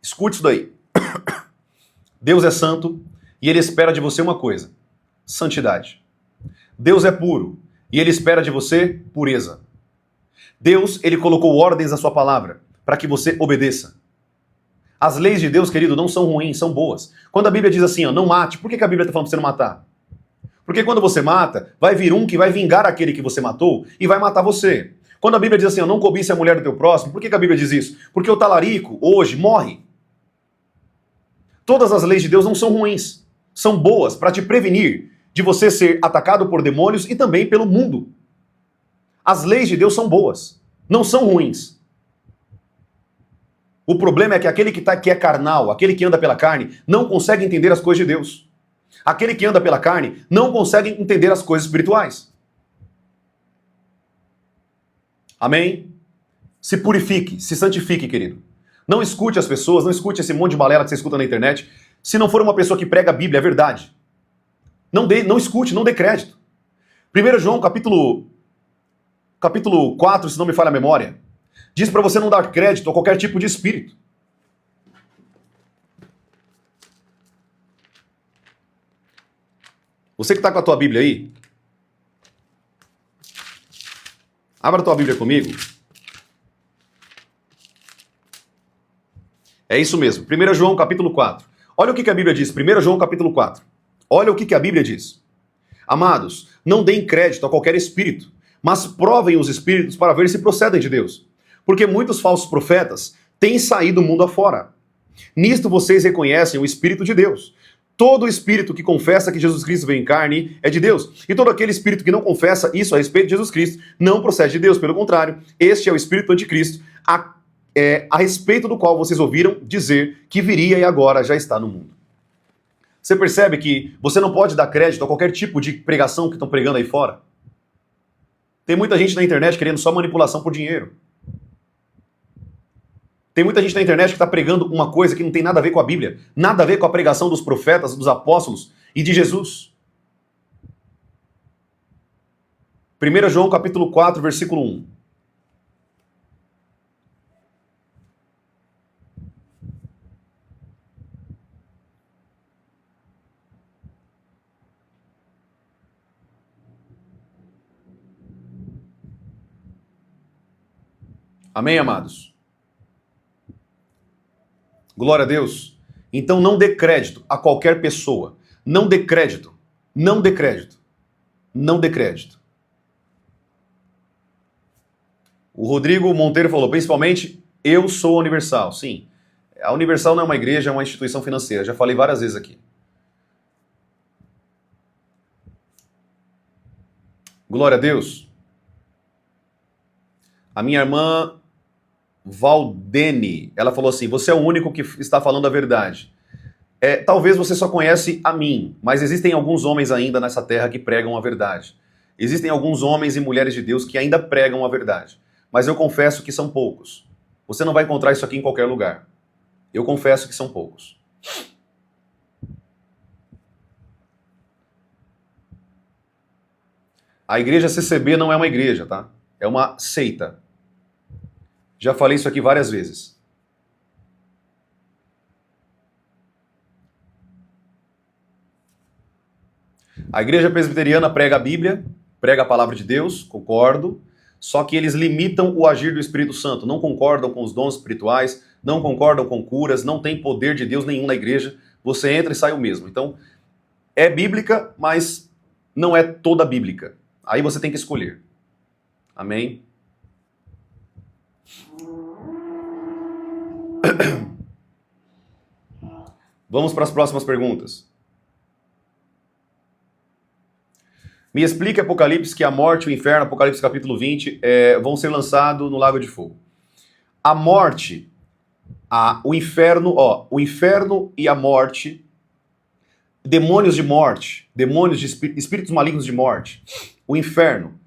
Escute isso daí. Deus é santo e ele espera de você uma coisa. Santidade. Deus é puro e ele espera de você pureza. Deus, ele colocou ordens na sua palavra para que você obedeça. As leis de Deus, querido, não são ruins, são boas. Quando a Bíblia diz assim, ó, não mate, por que a Bíblia está falando para você não matar? Porque quando você mata, vai vir um que vai vingar aquele que você matou e vai matar você. Quando a Bíblia diz assim, ó, não cobice a mulher do teu próximo, por que a Bíblia diz isso? Porque o talarico, hoje, morre. Todas as leis de Deus não são ruins, são boas para te prevenir de você ser atacado por demônios e também pelo mundo. As leis de Deus são boas, não são ruins. O problema é que aquele que é carnal, aquele que anda pela carne, não consegue entender as coisas de Deus. Aquele que anda pela carne não consegue entender as coisas espirituais. Amém? Se purifique, se santifique, querido. Não escute as pessoas, não escute esse monte de balela que você escuta na internet, se não for uma pessoa que prega a Bíblia, é verdade. Não escute, não dê crédito. 1 João, capítulo 4, se não me falha a memória, diz para você não dar crédito a qualquer tipo de espírito. Você que está com a tua Bíblia aí, abra a tua Bíblia comigo. É isso mesmo, 1 João capítulo 4. Olha o que a Bíblia diz, 1 João capítulo 4. Olha o que a Bíblia diz. Amados, não deem crédito a qualquer espírito, mas provem os espíritos para ver se procedem de Deus. Porque muitos falsos profetas têm saído do mundo afora. Nisto vocês reconhecem o Espírito de Deus. Todo espírito que confessa que Jesus Cristo veio em carne é de Deus. E todo aquele espírito que não confessa isso a respeito de Jesus Cristo não procede de Deus. Pelo contrário, este é o espírito anticristo, a respeito do qual vocês ouviram dizer que viria e agora já está no mundo. Você percebe que você não pode dar crédito a qualquer tipo de pregação que estão pregando aí fora? Tem muita gente na internet querendo só manipulação por dinheiro. Tem muita gente na internet que está pregando uma coisa que não tem nada a ver com a Bíblia, nada a ver com a pregação dos profetas, dos apóstolos e de Jesus. 1 João capítulo 4, versículo 1. Amém, amados? Glória a Deus. Então não dê crédito a qualquer pessoa. Não dê crédito. Não dê crédito. Não dê crédito. O Rodrigo Monteiro falou, principalmente, eu sou a Universal. Sim, a Universal não é uma igreja, é uma instituição financeira. Já falei várias vezes aqui. Glória a Deus. A minha irmã Valdene, ela falou assim, você é o único que está falando a verdade. Talvez você só conhece a mim, mas existem alguns homens ainda nessa terra que pregam a verdade. Existem alguns homens e mulheres de Deus que ainda pregam a verdade. Mas eu confesso que são poucos. Você não vai encontrar isso aqui em qualquer lugar. Eu confesso que são poucos. A igreja CCB não é uma igreja, tá? É uma seita. Já falei isso aqui várias vezes. A igreja presbiteriana prega a Bíblia, prega a palavra de Deus, concordo, só que eles limitam o agir do Espírito Santo, não concordam com os dons espirituais, não concordam com curas, não tem poder de Deus nenhum na igreja, você entra e sai o mesmo. Então, é bíblica, mas não é toda bíblica. Aí você tem que escolher. Amém? Vamos para as próximas perguntas. Me explique, Apocalipse, que a morte e o inferno, Apocalipse capítulo 20, vão ser lançados no lago de fogo. A morte, o inferno e a morte, demônios de morte, demônios de espíritos malignos de morte, o inferno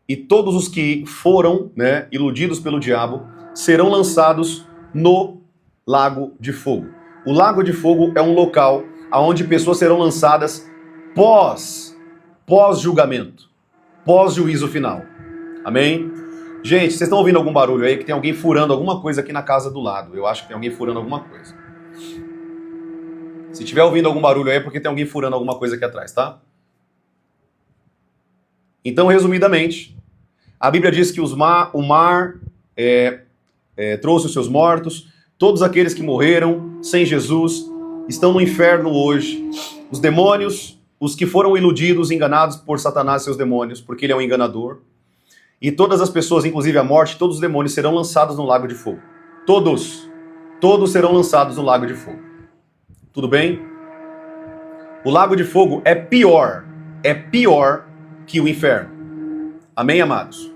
e todos os que foram, iludidos pelo diabo, serão lançados no lago de fogo. O lago de fogo é um local onde pessoas serão lançadas pós-julgamento, pós-juízo final. Amém? Gente, vocês estão ouvindo algum barulho aí? Que tem alguém furando alguma coisa aqui na casa do lado. Eu acho que tem alguém furando alguma coisa. Se tiver ouvindo algum barulho aí é porque tem alguém furando alguma coisa aqui atrás, tá? Então, resumidamente, a Bíblia diz que o mar trouxe os seus mortos, todos aqueles que morreram sem Jesus estão no inferno hoje. Os demônios, os que foram iludidos, enganados por Satanás e seus demônios, porque ele é um enganador. E todas as pessoas, inclusive a morte, todos os demônios serão lançados no lago de fogo. Todos serão lançados no lago de fogo. Tudo bem? O lago de fogo é pior que o inferno. Amém, amados?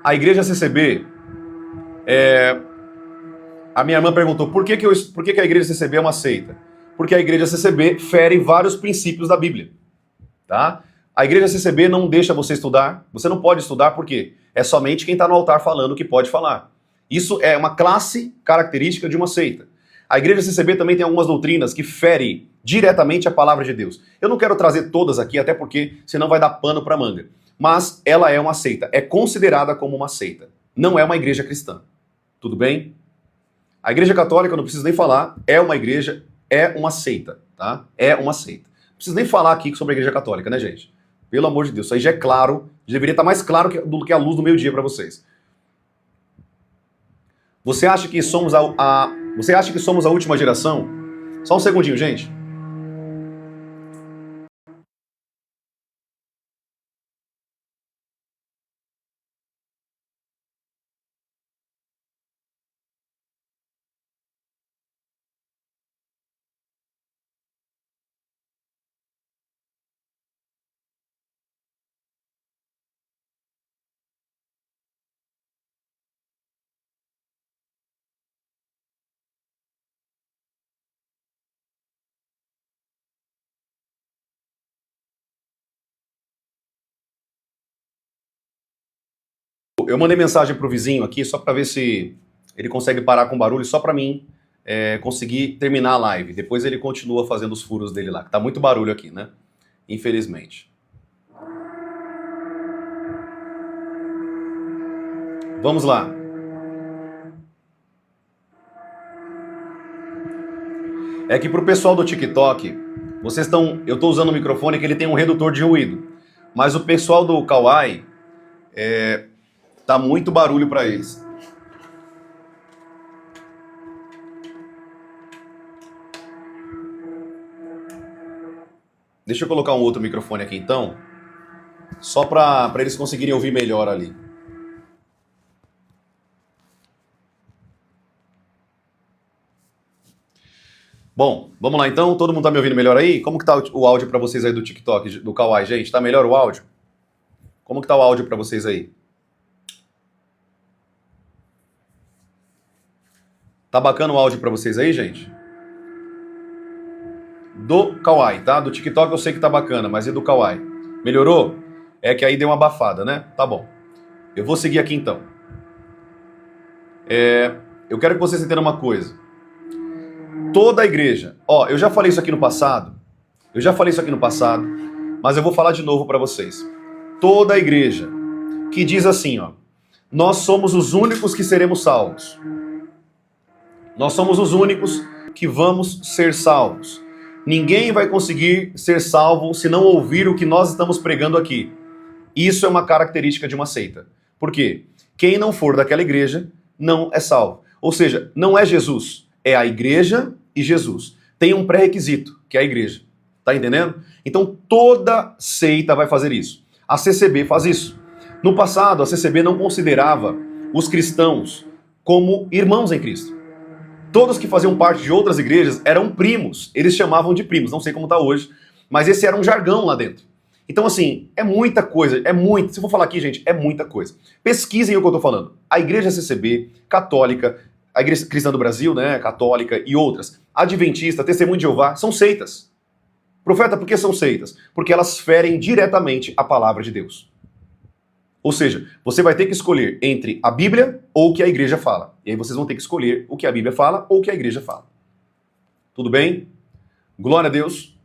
A igreja CCB, a minha irmã perguntou, por que a igreja CCB é uma seita? Porque a igreja CCB fere vários princípios da Bíblia, tá? A igreja CCB não deixa você estudar, você não pode estudar porque é somente quem está no altar falando que pode falar. Isso é uma classe característica de uma seita. A igreja CCB também tem algumas doutrinas que ferem diretamente a palavra de Deus. Eu não quero trazer todas aqui, até porque senão vai dar pano para manga. Mas ela é uma seita, é considerada como uma seita. Não é uma igreja cristã. Tudo bem? A igreja católica, eu não preciso nem falar, é uma igreja, é uma seita, tá? É uma seita. Não preciso nem falar aqui sobre a igreja católica, né, gente? Pelo amor de Deus, isso aí já é claro, deveria estar mais claro do que a luz do meio-dia para vocês. Você acha que somos a última geração? Só um segundinho, gente. Eu mandei mensagem pro vizinho aqui só para ver se ele consegue parar com barulho, só para mim conseguir terminar a live. Depois ele continua fazendo os furos dele lá, que tá muito barulho aqui, né? Infelizmente. Vamos lá. É que pro pessoal do TikTok, eu tô usando o microfone que ele tem um redutor de ruído, mas o pessoal do Kawaii tá muito barulho para eles. Deixa eu colocar um outro microfone aqui então, só para eles conseguirem ouvir melhor ali. Bom, vamos lá então, todo mundo tá me ouvindo melhor aí? Como que tá o áudio para vocês aí do TikTok, do Kawaii, gente? Tá melhor o áudio? Como que tá o áudio para vocês aí? Tá bacana o áudio para vocês aí, gente? Do Kawaii, tá? Do TikTok eu sei que tá bacana, mas e do Kawaii? Melhorou? É que aí deu uma abafada, né? Tá bom. Eu vou seguir aqui então. Eu quero que vocês entendam uma coisa. Toda a igreja, eu já falei isso aqui no passado, mas eu vou falar de novo para vocês. Toda a igreja que diz assim, nós somos os únicos que seremos salvos. Nós somos os únicos que vamos ser salvos. Ninguém vai conseguir ser salvo se não ouvir o que nós estamos pregando aqui. Isso é uma característica de uma seita. Por quê? Quem não for daquela igreja não é salvo. Ou seja, não é Jesus, é a igreja e Jesus. Tem um pré-requisito, que é a igreja. Tá entendendo? Então toda seita vai fazer isso. A CCB faz isso. No passado, a CCB não considerava os cristãos como irmãos em Cristo. Todos que faziam parte de outras igrejas eram primos. Eles chamavam de primos. Não sei como está hoje, mas esse era um jargão lá dentro. Então, assim, é muita coisa. Se eu for falar aqui, gente, é muita coisa. Pesquisem o que eu estou falando. A igreja CCB, católica, a igreja cristã do Brasil, né, católica e outras, adventista, testemunho de Jeová, são seitas. Profeta, por que são seitas? Porque elas ferem diretamente a palavra de Deus. Ou seja, você vai ter que escolher entre a Bíblia ou o que a igreja fala. E aí vocês vão ter que escolher o que a Bíblia fala ou o que a igreja fala. Tudo bem? Glória a Deus.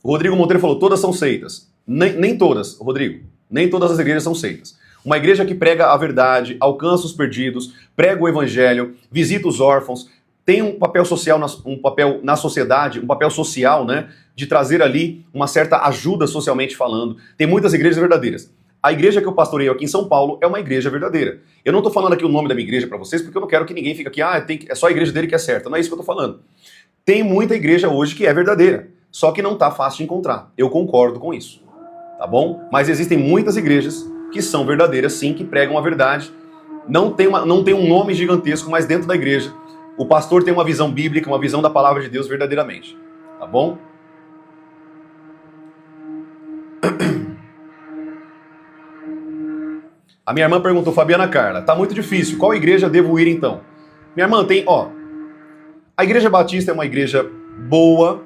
O Rodrigo Monteiro falou, todas são seitas. Nem todas, Rodrigo. Nem todas as igrejas são seitas. Uma igreja que prega a verdade, alcança os perdidos, prega o evangelho, visita os órfãos, tem um papel social, um papel na sociedade, um papel social, né? De trazer ali uma certa ajuda socialmente falando. Tem muitas igrejas verdadeiras. A igreja que eu pastoreio aqui em São Paulo é uma igreja verdadeira. Eu não estou falando aqui o nome da minha igreja para vocês, porque eu não quero que ninguém fique aqui, é só a igreja dele que é certa. Não é isso que eu estou falando. Tem muita igreja hoje que é verdadeira, só que não está fácil de encontrar. Eu concordo com isso, tá bom? Mas existem muitas igrejas que são verdadeiras, sim, que pregam a verdade. Não tem um nome gigantesco, mas dentro da igreja, o pastor tem uma visão bíblica, uma visão da palavra de Deus verdadeiramente, tá bom? A minha irmã perguntou, Fabiana Carla, tá muito difícil, qual igreja devo ir então? Minha irmã, a Igreja Batista é uma igreja boa,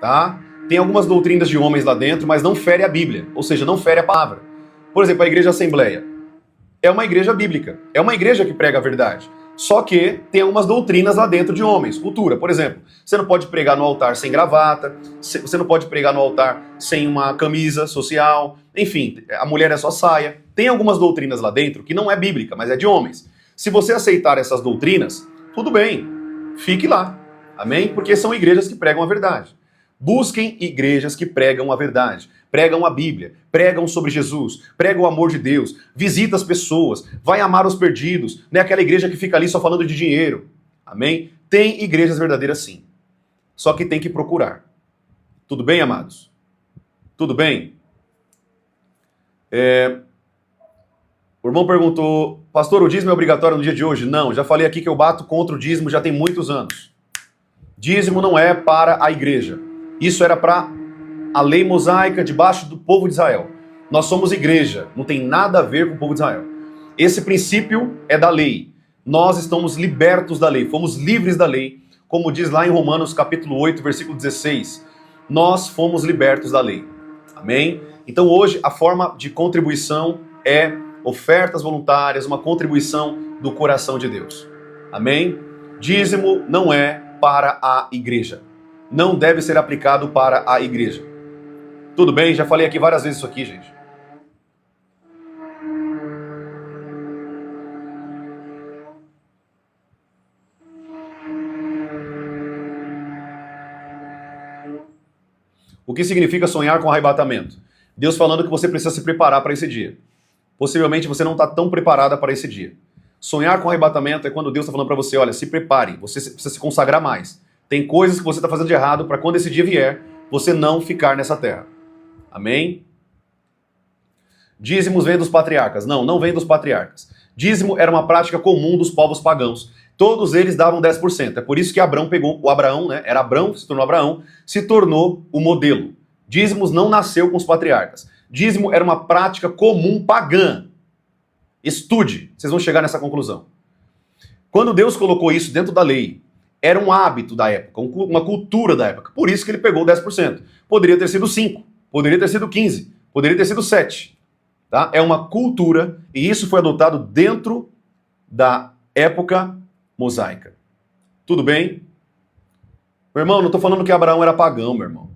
tá? Tem algumas doutrinas de homens lá dentro, mas não fere a Bíblia, ou seja, não fere a palavra. Por exemplo, a Igreja Assembleia é uma igreja bíblica, é uma igreja que prega a verdade. Só que tem algumas doutrinas lá dentro de homens, cultura. Por exemplo, você não pode pregar no altar sem gravata, você não pode pregar no altar sem uma camisa social, enfim, a mulher é só saia. Tem algumas doutrinas lá dentro que não é bíblica, mas é de homens. Se você aceitar essas doutrinas, tudo bem, fique lá, amém? Porque são igrejas que pregam a verdade. Busquem igrejas que pregam a verdade, pregam a Bíblia, pregam sobre Jesus, pregam o amor de Deus, visita as pessoas, vai amar os perdidos, não é aquela igreja que fica ali só falando de dinheiro, amém? Tem igrejas verdadeiras sim, só que tem que procurar. Tudo bem, amados? Tudo bem? O irmão perguntou, pastor, o dízimo é obrigatório no dia de hoje? Não, já falei aqui que eu bato contra o dízimo já tem muitos anos. Dízimo não é para a igreja. Isso era para a lei mosaica debaixo do povo de Israel. Nós somos igreja, não tem nada a ver com o povo de Israel. Esse princípio é da lei. Nós estamos libertos da lei, fomos livres da lei, como diz lá em Romanos capítulo 8, versículo 16. Nós fomos libertos da lei. Amém? Então hoje a forma de contribuição é ofertas voluntárias, uma contribuição do coração de Deus. Amém? Dízimo não é para a igreja. Não deve ser aplicado para a igreja. Tudo bem? Já falei aqui várias vezes isso aqui, gente. O que significa sonhar com arrebatamento? Deus falando que você precisa se preparar para esse dia. Possivelmente você não está tão preparada para esse dia. Sonhar com arrebatamento é quando Deus está falando para você, olha, se prepare, você precisa se consagrar mais. Tem coisas que você está fazendo de errado para quando esse dia vier, você não ficar nessa terra. Amém? Dízimos vem dos patriarcas. Não, não vem dos patriarcas. Dízimo era uma prática comum dos povos pagãos. Todos eles davam 10%. É por isso que Abraão pegou, o Abraão, né? Era Abraão, se tornou Abraão, se tornou o modelo. Dízimos não nasceu com os patriarcas. Dízimo era uma prática comum pagã. Estude, vocês vão chegar nessa conclusão. Quando Deus colocou isso dentro da lei, era um hábito da época, uma cultura da época. Por isso que ele pegou 10%. Poderia ter sido 5%, poderia ter sido 15%, poderia ter sido 7%. Tá? É uma cultura e isso foi adotado dentro da época mosaica. Tudo bem? Meu irmão, não estou falando que Abraão era pagão, meu irmão.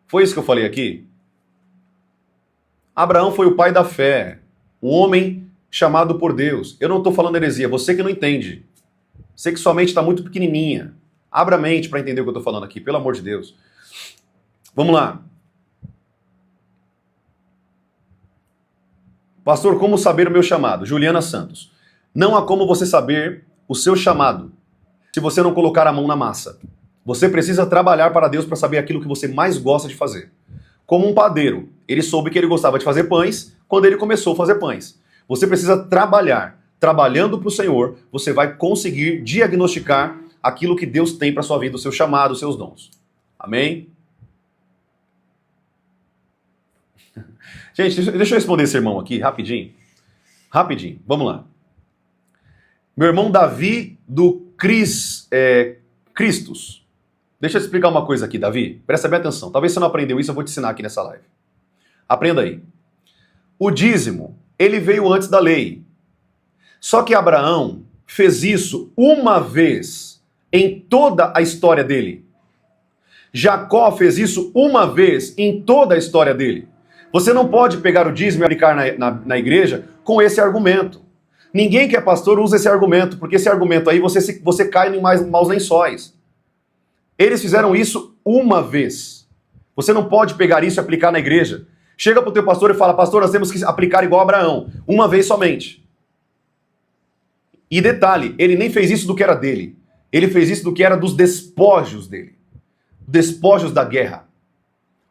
Foi isso que eu falei aqui? Abraão foi o pai da fé, um homem chamado por Deus. Eu não estou falando heresia, você que não entende. Você que sua mente está muito pequenininha. Abra a mente para entender o que eu estou falando aqui, pelo amor de Deus. Vamos lá. Pastor, como saber o meu chamado? Juliana Santos. Não há como você saber o seu chamado se você não colocar a mão na massa. Você precisa trabalhar para Deus para saber aquilo que você mais gosta de fazer. Como um padeiro, ele soube que ele gostava de fazer pães quando ele começou a fazer pães. Você precisa trabalhar. Trabalhando para o Senhor, você vai conseguir diagnosticar aquilo que Deus tem para a sua vida, o seu chamado, os seus dons. Amém? Gente, deixa eu responder esse irmão aqui, rapidinho. Rapidinho, vamos lá. Meu irmão Davi do Cristos. Deixa eu te explicar uma coisa aqui, Davi. Presta bem atenção. Talvez você não aprendeu isso, eu vou te ensinar aqui nessa live. Aprenda aí. O dízimo, ele veio antes da lei. Só que Abraão fez isso uma vez em toda a história dele. Jacó fez isso uma vez em toda a história dele. Você não pode pegar o dízimo e aplicar na igreja com esse argumento. Ninguém que é pastor usa esse argumento, porque esse argumento aí você cai em maus lençóis. Eles fizeram isso uma vez. Você não pode pegar isso e aplicar na igreja. Chega para o teu pastor e fala, pastor, nós temos que aplicar igual a Abraão, uma vez somente. E detalhe, ele nem fez isso do que era dele. Ele fez isso do que era dos despojos dele. Despojos da guerra.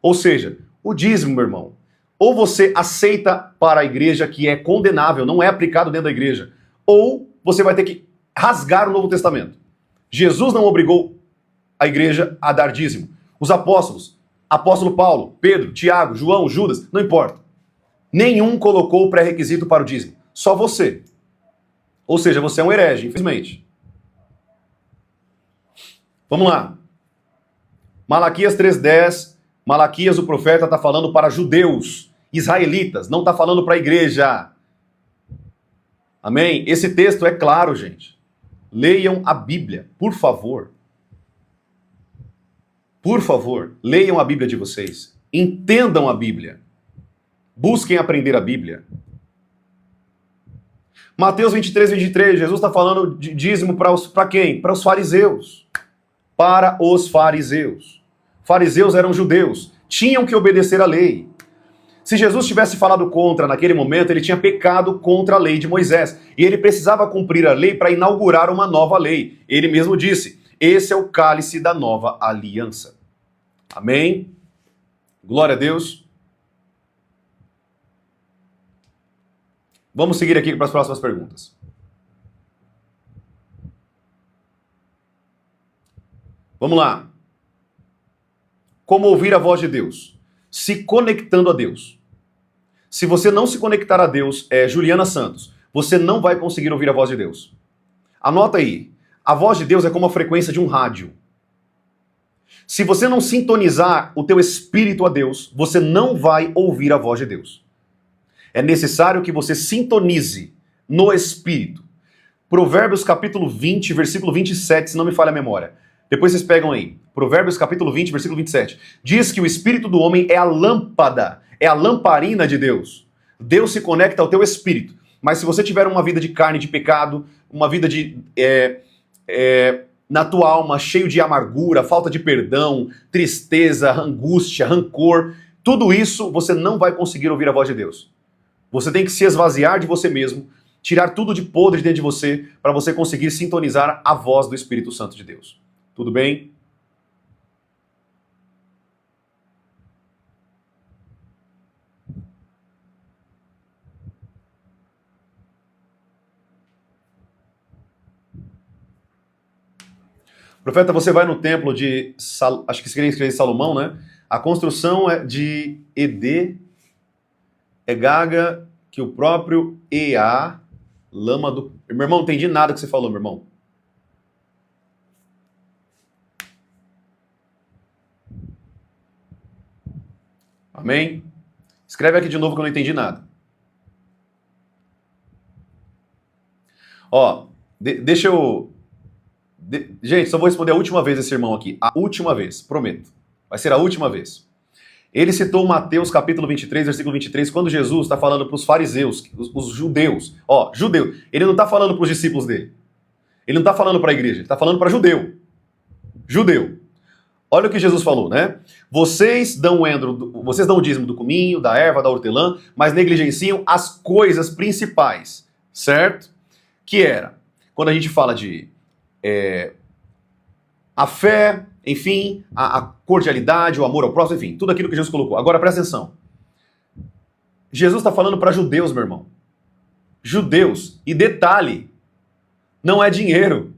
Ou seja, o dízimo, meu irmão, ou você aceita para a igreja que é condenável, não é aplicado dentro da igreja, ou você vai ter que rasgar o Novo Testamento. Jesus não obrigou a igreja a dar dízimo. Os apóstolos, apóstolo Paulo, Pedro, Tiago, João, Judas, não importa. Nenhum colocou o pré-requisito para o dízimo. Só você. Ou seja, você é um herege, infelizmente. Vamos lá. Malaquias 3:10. Malaquias, o profeta, está falando para judeus, israelitas, não está falando para a igreja. Amém? Esse texto é claro, gente. Leiam a Bíblia, por favor. Por favor, leiam a Bíblia de vocês. Entendam a Bíblia. Busquem aprender a Bíblia. Mateus 23:23, Jesus está falando de dízimo para quem? Para os fariseus. Para os fariseus. Fariseus eram judeus, tinham que obedecer à lei. Se Jesus tivesse falado contra naquele momento, ele tinha pecado contra a lei de Moisés. E ele precisava cumprir a lei para inaugurar uma nova lei. Ele mesmo disse, esse é o cálice da nova aliança. Amém? Glória a Deus. Vamos seguir aqui para as próximas perguntas. Vamos lá. Como ouvir a voz de Deus? Se conectando a Deus. Se você não se conectar a Deus, Juliana Santos, você não vai conseguir ouvir a voz de Deus. Anota aí. A voz de Deus é como a frequência de um rádio. Se você não sintonizar o teu espírito a Deus, você não vai ouvir a voz de Deus. É necessário que você sintonize no Espírito. Provérbios capítulo 20, versículo 27, se não me falha a memória. Depois vocês pegam aí. Provérbios capítulo 20, versículo 27. Diz que o Espírito do homem é a lâmpada, é a lamparina de Deus. Deus se conecta ao teu Espírito. Mas se você tiver uma vida de carne, de pecado, uma vida na tua alma cheio de amargura, falta de perdão, tristeza, angústia, rancor, tudo isso você não vai conseguir ouvir a voz de Deus. Você tem que se esvaziar de você mesmo, tirar tudo de podre de dentro de você, para você conseguir sintonizar a voz do Espírito Santo de Deus. Tudo bem? Profeta, você vai no templo de, acho que se queria escrever Salomão, né? A construção é de Ed, Gaga, que o próprio Ea, lama do... Meu irmão, não entendi nada que você falou, meu irmão. Amém? Escreve aqui de novo que eu não entendi nada. Ó, deixa eu... Gente, só vou responder a última vez esse irmão aqui. A última vez, prometo. Vai ser a última vez. Ele citou Mateus capítulo 23, versículo 23, quando Jesus está falando para os fariseus, os judeus. Ó, judeu. Ele não está falando para os discípulos dele. Ele não está falando para a igreja. Ele está falando para judeu. Judeu. Olha o que Jesus falou, né? Vocês dão o dízimo do cominho, da erva, da hortelã, mas negligenciam as coisas principais, certo? Que era, quando a gente fala de a fé, enfim, a cordialidade, o amor ao próximo, enfim, tudo aquilo que Jesus colocou. Agora presta atenção. Jesus está falando para judeus, meu irmão. Judeus. E detalhe, não é dinheiro.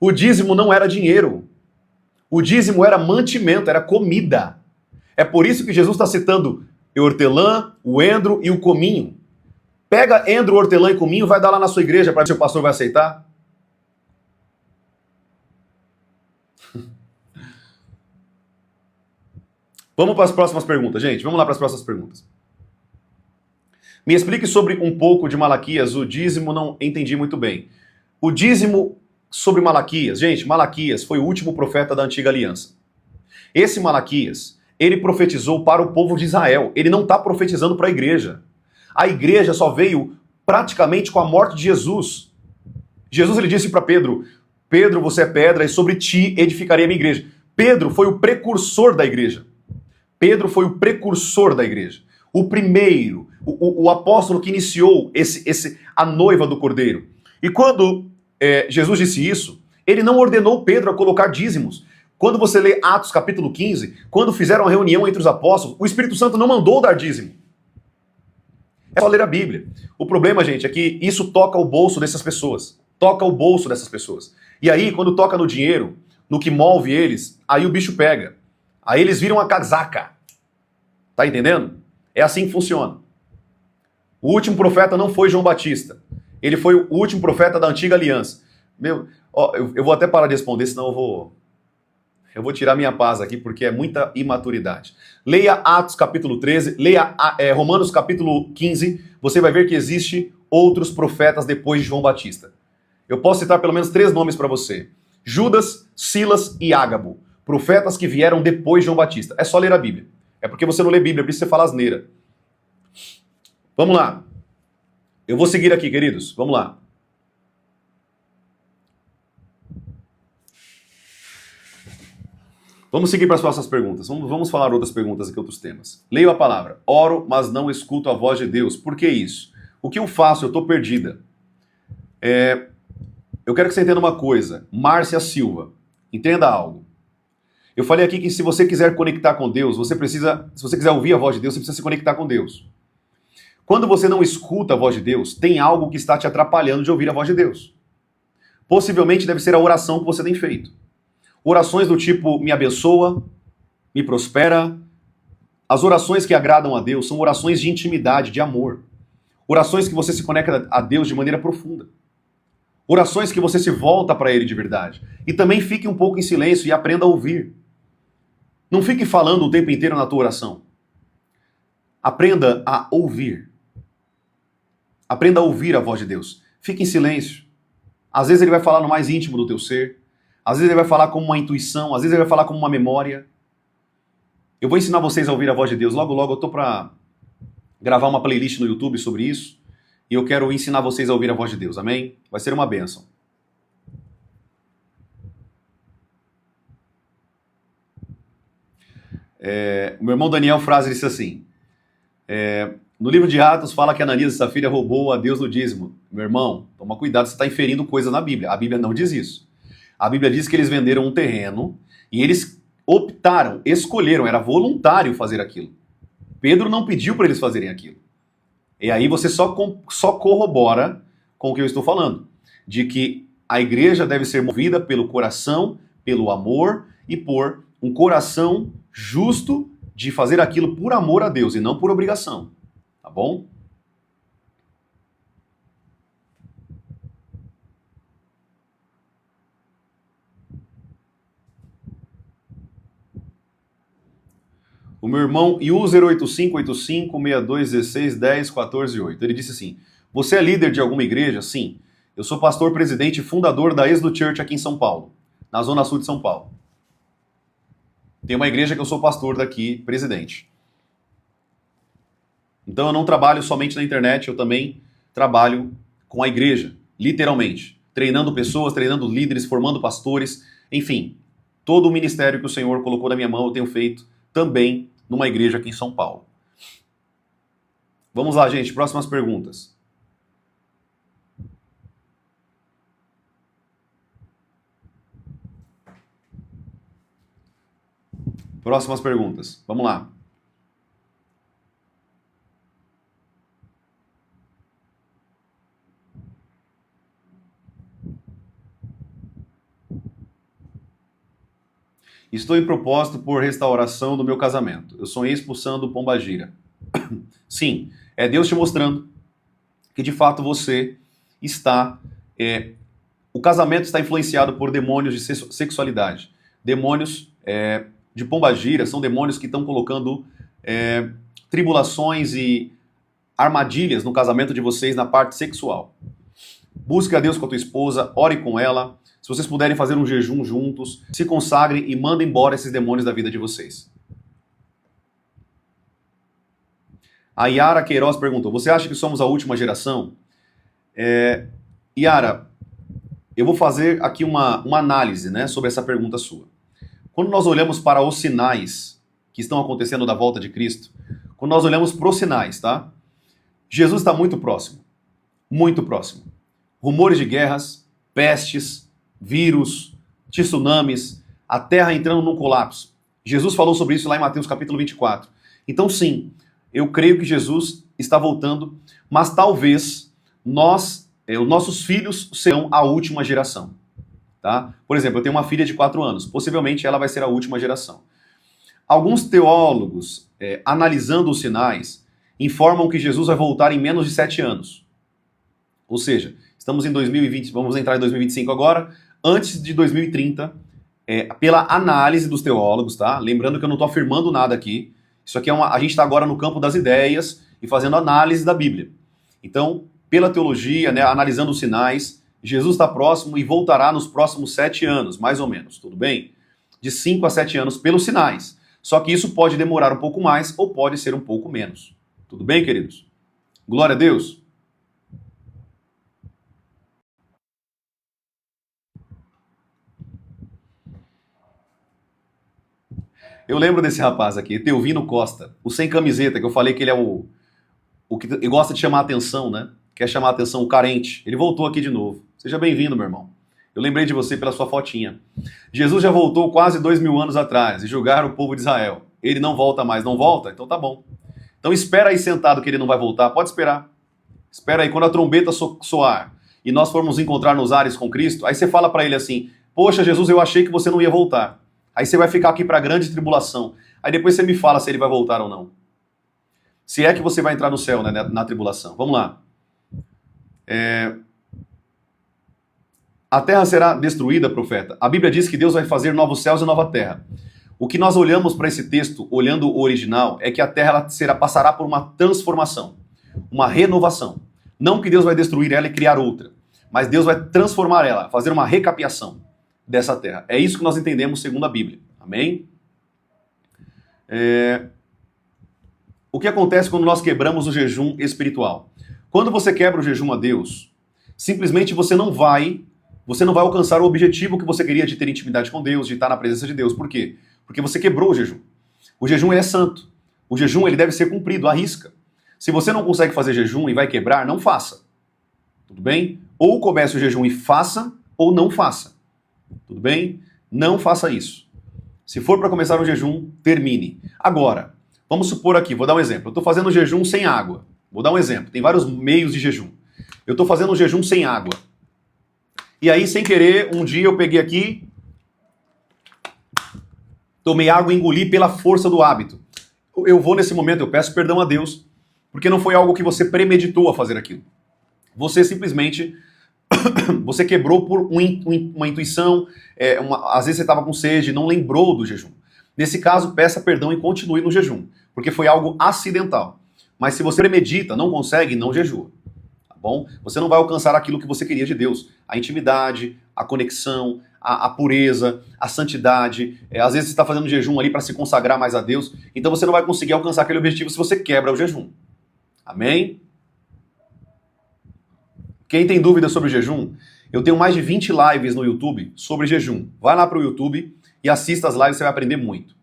O dízimo não era dinheiro. O dízimo era mantimento, era comida. É por isso que Jesus está citando o hortelã, o endro e o cominho. Pega endro, hortelã e cominho, vai dar lá na sua igreja para ver se o pastor vai aceitar. Vamos para as próximas perguntas, gente. Vamos lá para as próximas perguntas. Me explique sobre um pouco de Malaquias. O dízimo não entendi muito bem. O dízimo sobre Malaquias. Gente, Malaquias foi o último profeta da antiga aliança. Esse Malaquias, ele profetizou para o povo de Israel. Ele não está profetizando para a igreja. A igreja só veio praticamente com a morte de Jesus. Jesus ele disse para Pedro, Pedro, você é pedra e sobre ti edificarei a minha igreja. Pedro foi o precursor da igreja. Pedro foi o precursor da igreja. O primeiro, o apóstolo que iniciou a noiva do Cordeiro. E quando Jesus disse isso, ele não ordenou Pedro a colocar dízimos. Quando você lê Atos capítulo 15, quando fizeram a reunião entre os apóstolos, o Espírito Santo não mandou dar dízimo. É só ler a Bíblia. O problema, gente, é que isso toca o bolso dessas pessoas. Toca o bolso dessas pessoas. E aí, quando toca no dinheiro, no que move eles, aí o bicho pega. Aí eles viram a casaca. Tá entendendo? É assim que funciona. O último profeta não foi João Batista. Ele foi o último profeta da antiga aliança. Eu vou até parar de responder, senão eu vou tirar minha paz aqui, porque é muita imaturidade. Leia Atos capítulo 13, leia Romanos capítulo 15, você vai ver que existe outros profetas depois de João Batista. Eu posso citar pelo menos 3 nomes para você. Judas, Silas e Ágabo. Profetas que vieram depois de João Batista. É só ler a Bíblia. É porque você não lê Bíblia, por isso você fala asneira. Vamos lá. Eu vou seguir aqui, queridos. Vamos lá. Vamos seguir para as próximas perguntas. Vamos falar outras perguntas aqui, outros temas. Leio a palavra. Oro, mas não escuto a voz de Deus. Por que isso? O que eu faço? Eu estou perdida. Eu quero que você entenda uma coisa. Márcia Silva, entenda algo. Eu falei aqui que se você quiser conectar com Deus, se você quiser ouvir a voz de Deus, você precisa se conectar com Deus. Quando você não escuta a voz de Deus, tem algo que está te atrapalhando de ouvir a voz de Deus. Possivelmente deve ser a oração que você tem feito. Orações do tipo, me abençoa, me prospera. As orações que agradam a Deus são orações de intimidade, de amor. Orações que você se conecta a Deus de maneira profunda. Orações que você se volta para Ele de verdade. E também fique um pouco em silêncio e aprenda a ouvir. Não fique falando o tempo inteiro na tua oração. Aprenda a ouvir. Aprenda a ouvir a voz de Deus. Fique em silêncio. Às vezes ele vai falar no mais íntimo do teu ser. Às vezes ele vai falar como uma intuição. Às vezes ele vai falar como uma memória. Eu vou ensinar vocês a ouvir a voz de Deus. Logo, logo eu estou para gravar uma playlist no YouTube sobre isso. E eu quero ensinar vocês a ouvir a voz de Deus. Amém? Vai ser uma bênção. O meu irmão Daniel Frase disse assim, no livro de Atos fala que Ananias e Safira roubou a Deus no dízimo. Meu irmão, toma cuidado, você está inferindo coisa na Bíblia. A Bíblia não diz isso. A Bíblia diz que eles venderam um terreno e eles optaram, escolheram, era voluntário fazer aquilo. Pedro não pediu para eles fazerem aquilo. E aí você só corrobora com o que eu estou falando, de que a igreja deve ser movida pelo coração, pelo amor e por um coração justo de fazer aquilo por amor a Deus e não por obrigação. Tá bom? O meu irmão, user 858562161014 ele disse assim, você é líder de alguma igreja? Sim. Eu sou pastor, presidente e fundador da Êxodo Church aqui em São Paulo, na Zona Sul de São Paulo. Tem uma igreja que eu sou pastor daqui, presidente. Então eu não trabalho somente na internet, eu também trabalho com a igreja, literalmente. Treinando pessoas, treinando líderes, formando pastores, enfim. Todo o ministério que o Senhor colocou na minha mão eu tenho feito também numa igreja aqui em São Paulo. Vamos lá, gente, próximas perguntas. Próximas perguntas. Vamos lá. Estou em propósito por restauração do meu casamento. Eu sonhei expulsando o Pombagira. Sim, é Deus te mostrando que de fato você está... o casamento está influenciado por demônios de sexualidade. Demônios de Pombagira são demônios que estão colocando tribulações e armadilhas no casamento de vocês na parte sexual. Busque a Deus com a tua esposa, ore com ela. Se vocês puderem fazer um jejum juntos, se consagrem e mandem embora esses demônios da vida de vocês. A Yara Queiroz perguntou, você acha que somos a última geração? Yara, eu vou fazer aqui uma análise, né, sobre essa pergunta sua. Quando nós olhamos para os sinais que estão acontecendo da volta de Cristo, quando nós olhamos para os sinais, tá? Jesus está muito próximo. Muito próximo. Rumores de guerras, pestes, vírus, tsunamis, a terra entrando num colapso. Jesus falou sobre isso lá em Mateus capítulo 24. Então sim, eu creio que Jesus está voltando, mas talvez os nossos filhos serão a última geração. Tá? Por exemplo, eu tenho uma filha de 4 anos, possivelmente ela vai ser a última geração. Alguns teólogos, analisando os sinais, informam que Jesus vai voltar em menos de 7 anos. Ou seja, estamos em 2020, vamos entrar em 2025 agora, antes de 2030, pela análise dos teólogos, tá? Lembrando que eu não estou afirmando nada aqui, isso aqui a gente está agora no campo das ideias e fazendo análise da Bíblia. Então, pela teologia, né, analisando os sinais, Jesus está próximo e voltará nos próximos 7 anos, mais ou menos, tudo bem? De 5 a 7 anos pelos sinais. Só que isso pode demorar um pouco mais ou pode ser um pouco menos. Tudo bem, queridos? Glória a Deus! Eu lembro desse rapaz aqui, Teovino Costa, o sem camiseta, que eu falei que ele é o que gosta de chamar a atenção, né? Quer chamar a atenção, o carente. Ele voltou aqui de novo. Seja bem-vindo, meu irmão. Eu lembrei de você pela sua fotinha. Jesus já voltou quase 2000 anos atrás e julgar o povo de Israel. Ele não volta mais, não volta? Então tá bom. Então espera aí sentado que ele não vai voltar. Pode esperar. Espera aí, quando a trombeta soar e nós formos encontrar nos ares com Cristo, aí você fala para ele assim, poxa, Jesus, eu achei que você não ia voltar. Aí você vai ficar aqui para a grande tribulação. Aí depois você me fala se ele vai voltar ou não. Se é que você vai entrar no céu, né, na tribulação. Vamos lá. A terra será destruída, profeta. A Bíblia diz que Deus vai fazer novos céus e nova terra. O que nós olhamos para esse texto, olhando o original, é que a terra passará por uma transformação, uma renovação. Não que Deus vai destruir ela e criar outra, mas Deus vai transformar ela, fazer uma recapeação dessa terra. É isso que nós entendemos segundo a Bíblia. Amém? O que acontece quando nós quebramos o jejum espiritual? Quando você quebra o jejum a Deus, simplesmente você não vai alcançar o objetivo que você queria de ter intimidade com Deus, de estar na presença de Deus. Por quê? Porque você quebrou o jejum. O jejum é santo. O jejum ele deve ser cumprido, à risca. Se você não consegue fazer jejum e vai quebrar, não faça. Tudo bem? Ou comece o jejum e faça, ou não faça. Tudo bem? Não faça isso. Se for para começar um jejum, termine. Agora, vamos supor aqui, vou dar um exemplo. Eu estou fazendo jejum sem água. Vou dar um exemplo. Tem vários meios de jejum. Eu estou fazendo um jejum sem água. E aí, sem querer, um dia eu peguei aqui, tomei água e engoli pela força do hábito. Eu vou nesse momento, eu peço perdão a Deus, porque não foi algo que você premeditou a fazer aquilo. Você simplesmente, você quebrou por uma intuição, às vezes você estava com sede, não lembrou do jejum. Nesse caso, peça perdão e continue no jejum, porque foi algo acidental. Mas se você premedita, não consegue, não jejua. Tá bom? Você não vai alcançar aquilo que você queria de Deus. A intimidade, a conexão, a pureza, a santidade. Às vezes você está fazendo jejum ali para se consagrar mais a Deus, então você não vai conseguir alcançar aquele objetivo se você quebra o jejum. Amém? Quem tem dúvida sobre jejum, eu tenho mais de 20 lives no YouTube sobre jejum. Vai lá para o YouTube e assista as lives, você vai aprender muito.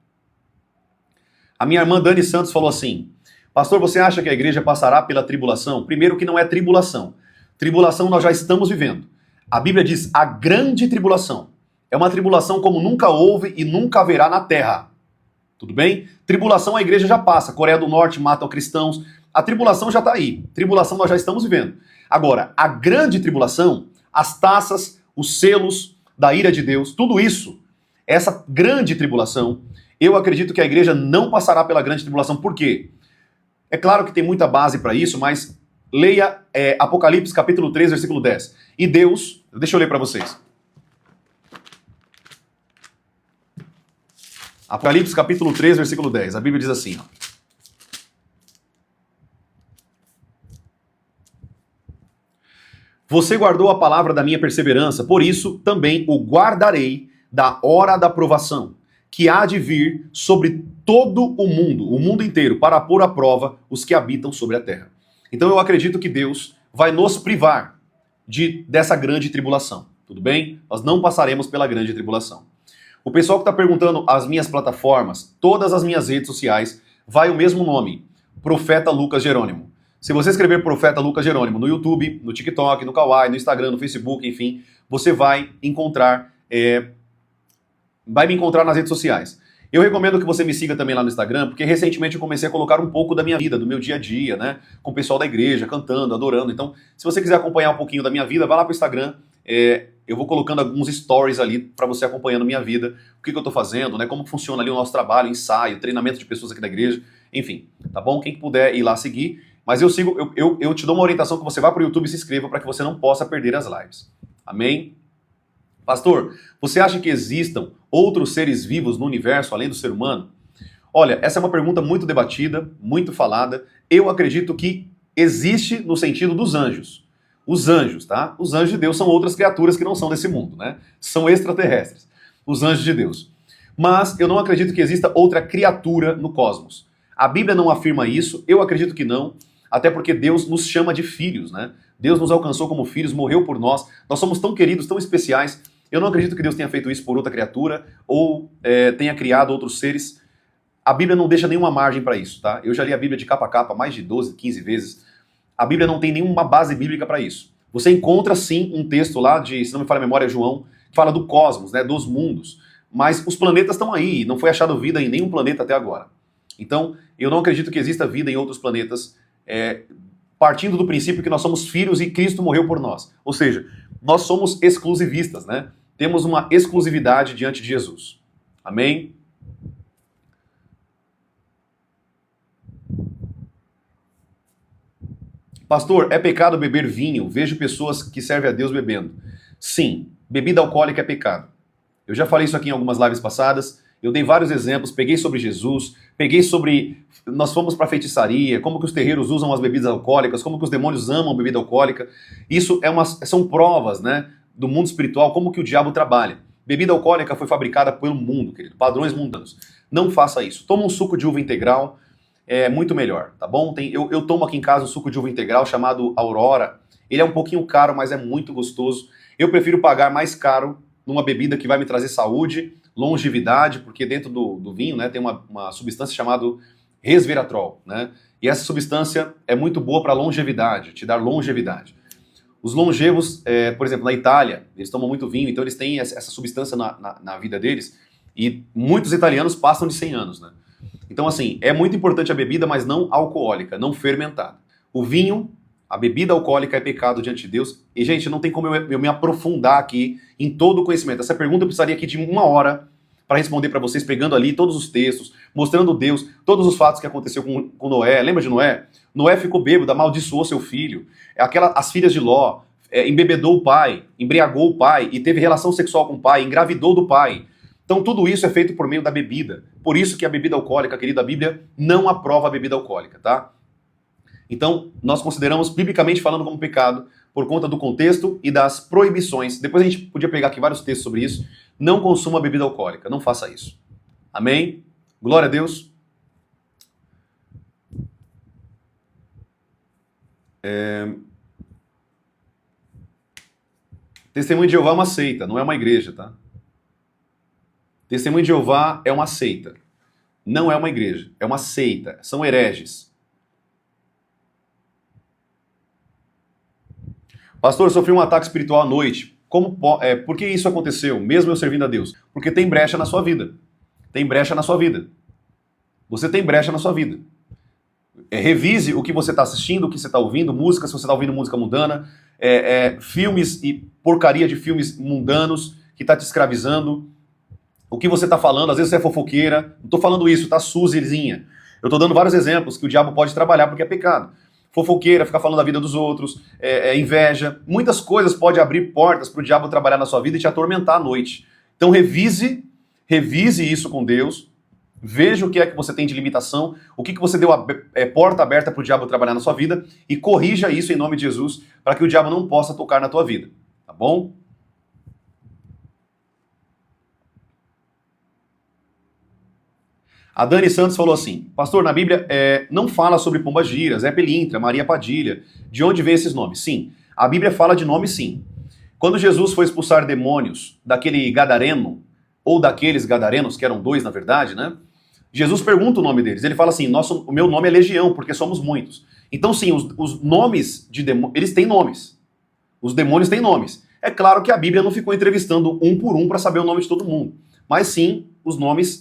A minha irmã Dani Santos falou assim: pastor, você acha que a igreja passará pela tribulação? Primeiro que não é tribulação. Tribulação nós já estamos vivendo. A Bíblia diz a grande tribulação. É uma tribulação como nunca houve e nunca haverá na terra. Tudo bem? Tribulação a igreja já passa. Coreia do Norte matam cristãos. A tribulação já está aí. Tribulação nós já estamos vivendo. Agora, a grande tribulação, as taças, os selos da ira de Deus, tudo isso, essa grande tribulação, eu acredito que a igreja não passará pela grande tribulação. Por quê? É claro que tem muita base para isso, mas leia Apocalipse capítulo 3, versículo 10. E Deus, deixa eu ler para vocês. Apocalipse capítulo 3, versículo 10. A Bíblia diz assim, ó. Você guardou a palavra da minha perseverança, por isso também o guardarei da hora da provação, que há de vir sobre todo o mundo inteiro, para pôr à prova os que habitam sobre a terra. Então eu acredito que Deus vai nos privar dessa grande tribulação, tudo bem? Nós não passaremos pela grande tribulação. O pessoal que está perguntando as minhas plataformas, todas as minhas redes sociais, vai o mesmo nome, Profeta Lucas Jerônimo. Se você escrever Profeta Lucas Jerônimo no YouTube, no TikTok, no Kawaii, no Instagram, no Facebook, enfim, você vai me encontrar nas redes sociais. Eu recomendo que você me siga também lá no Instagram, porque recentemente eu comecei a colocar um pouco da minha vida, do meu dia a dia, né? Com o pessoal da igreja, cantando, adorando. Então, se você quiser acompanhar um pouquinho da minha vida, vai lá pro Instagram. Eu vou colocando alguns stories ali para você acompanhando minha vida, o que eu tô fazendo, né? Como funciona ali o nosso trabalho, ensaio, treinamento de pessoas aqui da igreja, enfim, tá bom? Quem puder ir lá seguir. Mas eu te dou uma orientação que você vá pro YouTube e se inscreva para que você não possa perder as lives. Amém? Pastor, você acha que existam outros seres vivos no universo além do ser humano? Olha, essa é uma pergunta muito debatida, muito falada. Eu acredito que existe no sentido dos anjos. Os anjos, tá? Os anjos de Deus são outras criaturas que não são desse mundo, né? São extraterrestres. Os anjos de Deus. Mas eu não acredito que exista outra criatura no cosmos. A Bíblia não afirma isso, eu acredito que não, até porque Deus nos chama de filhos, né? Deus nos alcançou como filhos, morreu por nós. Nós somos tão queridos, tão especiais. Eu não acredito que Deus tenha feito isso por outra criatura ou tenha criado outros seres. A Bíblia não deixa nenhuma margem para isso, tá? Eu já li a Bíblia de capa a capa mais de 12, 15 vezes. A Bíblia não tem nenhuma base bíblica para isso. Você encontra sim um texto lá de, se não me falha a memória, João, que fala do cosmos, né, dos mundos. Mas os planetas estão aí, não foi achado vida em nenhum planeta até agora. Então, eu não acredito que exista vida em outros planetas, partindo do princípio que nós somos filhos e Cristo morreu por nós. Ou seja, nós somos exclusivistas, né? Temos uma exclusividade diante de Jesus. Amém? Pastor, é pecado beber vinho? Vejo pessoas que servem a Deus bebendo. Sim, bebida alcoólica é pecado. Eu já falei isso aqui em algumas lives passadas Eu dei vários exemplos, peguei sobre Jesus, peguei sobre... Nós fomos para feitiçaria, como que os terreiros usam as bebidas alcoólicas, como que os demônios amam bebida alcoólica. Isso são provas, né, do mundo espiritual, como que o diabo trabalha. Bebida alcoólica foi fabricada pelo mundo, querido, padrões mundanos. Não faça isso. Toma um suco de uva integral, é muito melhor, tá bom? Eu tomo aqui em casa um suco de uva integral chamado Aurora. Ele é um pouquinho caro, mas é muito gostoso. Eu prefiro pagar mais caro numa bebida que vai me trazer saúde, longevidade, porque dentro do vinho, né, tem uma substância chamada resveratrol, né? E essa substância é muito boa para longevidade, te dar longevidade. Os longevos, por exemplo, na Itália, eles tomam muito vinho, então eles têm essa substância na vida deles, e muitos italianos passam de 100 anos, né? Então, assim, é muito importante a bebida, mas não alcoólica, não fermentada. O vinho, a bebida alcoólica é pecado diante de Deus. E, gente, não tem como eu me aprofundar aqui em todo o conhecimento. Essa pergunta eu precisaria aqui de 1 hora para responder para vocês, pegando ali todos os textos, mostrando Deus, todos os fatos que aconteceu com Noé. Lembra de Noé? Noé ficou bêbado, amaldiçoou seu filho. As filhas de Ló, embebedou o pai, embriagou o pai e teve relação sexual com o pai, engravidou do pai. Então tudo isso é feito por meio da bebida. Por isso que a bebida alcoólica, querida, a Bíblia não aprova a bebida alcoólica, tá? Então, nós consideramos, biblicamente falando, como pecado, por conta do contexto e das proibições. Depois a gente podia pegar aqui vários textos sobre isso. Não consuma bebida alcoólica, não faça isso. Amém? Glória a Deus. Testemunho de Jeová é uma seita, não é uma igreja, tá? Testemunho de Jeová é uma seita. Não é uma igreja, é uma seita. São hereges. Pastor, eu sofri um ataque espiritual à noite. Por que isso aconteceu, mesmo eu servindo a Deus? Porque tem brecha na sua vida. Tem brecha na sua vida. Você tem brecha na sua vida. Revise o que você está assistindo, o que você está ouvindo, música, se você está ouvindo música mundana, filmes e porcaria de filmes mundanos que está te escravizando. O que você está falando, às vezes você é fofoqueira. Não estou falando isso, tá, Suzyzinha? Eu estou dando vários exemplos que o diabo pode trabalhar porque é pecado. Fofoqueira, ficar falando da vida dos outros, inveja. Muitas coisas podem abrir portas para o diabo trabalhar na sua vida e te atormentar à noite. Então revise isso com Deus. Veja o que é que você tem de limitação, o que você deu porta aberta para o diabo trabalhar na sua vida e corrija isso em nome de Jesus para que o diabo não possa tocar na tua vida. Tá bom? A Dani Santos falou assim, pastor, na Bíblia não fala sobre Pombagira, Zé Pelintra, Maria Padilha. De onde vem esses nomes? Sim, a Bíblia fala de nome sim. Quando Jesus foi expulsar demônios daquele gadareno, ou daqueles gadarenos, que eram 2 na verdade, né? Jesus pergunta o nome deles. Ele fala assim, o meu nome é Legião, porque somos muitos. Então sim, os nomes de demônios, eles têm nomes. Os demônios têm nomes. É claro que a Bíblia não ficou entrevistando um por um para saber o nome de todo mundo. Mas sim,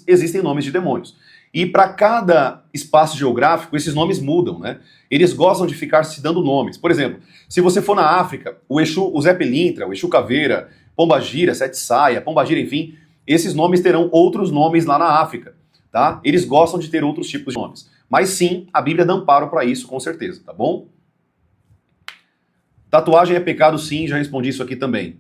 existem nomes de demônios. E para cada espaço geográfico, esses nomes mudam, né? Eles gostam de ficar se dando nomes. Por exemplo, se você for na África, o Zé Pelintra, o Exu Caveira, Pombagira, Sete Saia, Pombagira, enfim, esses nomes terão outros nomes lá na África, tá? Eles gostam de ter outros tipos de nomes. Mas sim, a Bíblia dá amparo para isso, com certeza, tá bom? Tatuagem é pecado sim, já respondi isso aqui também.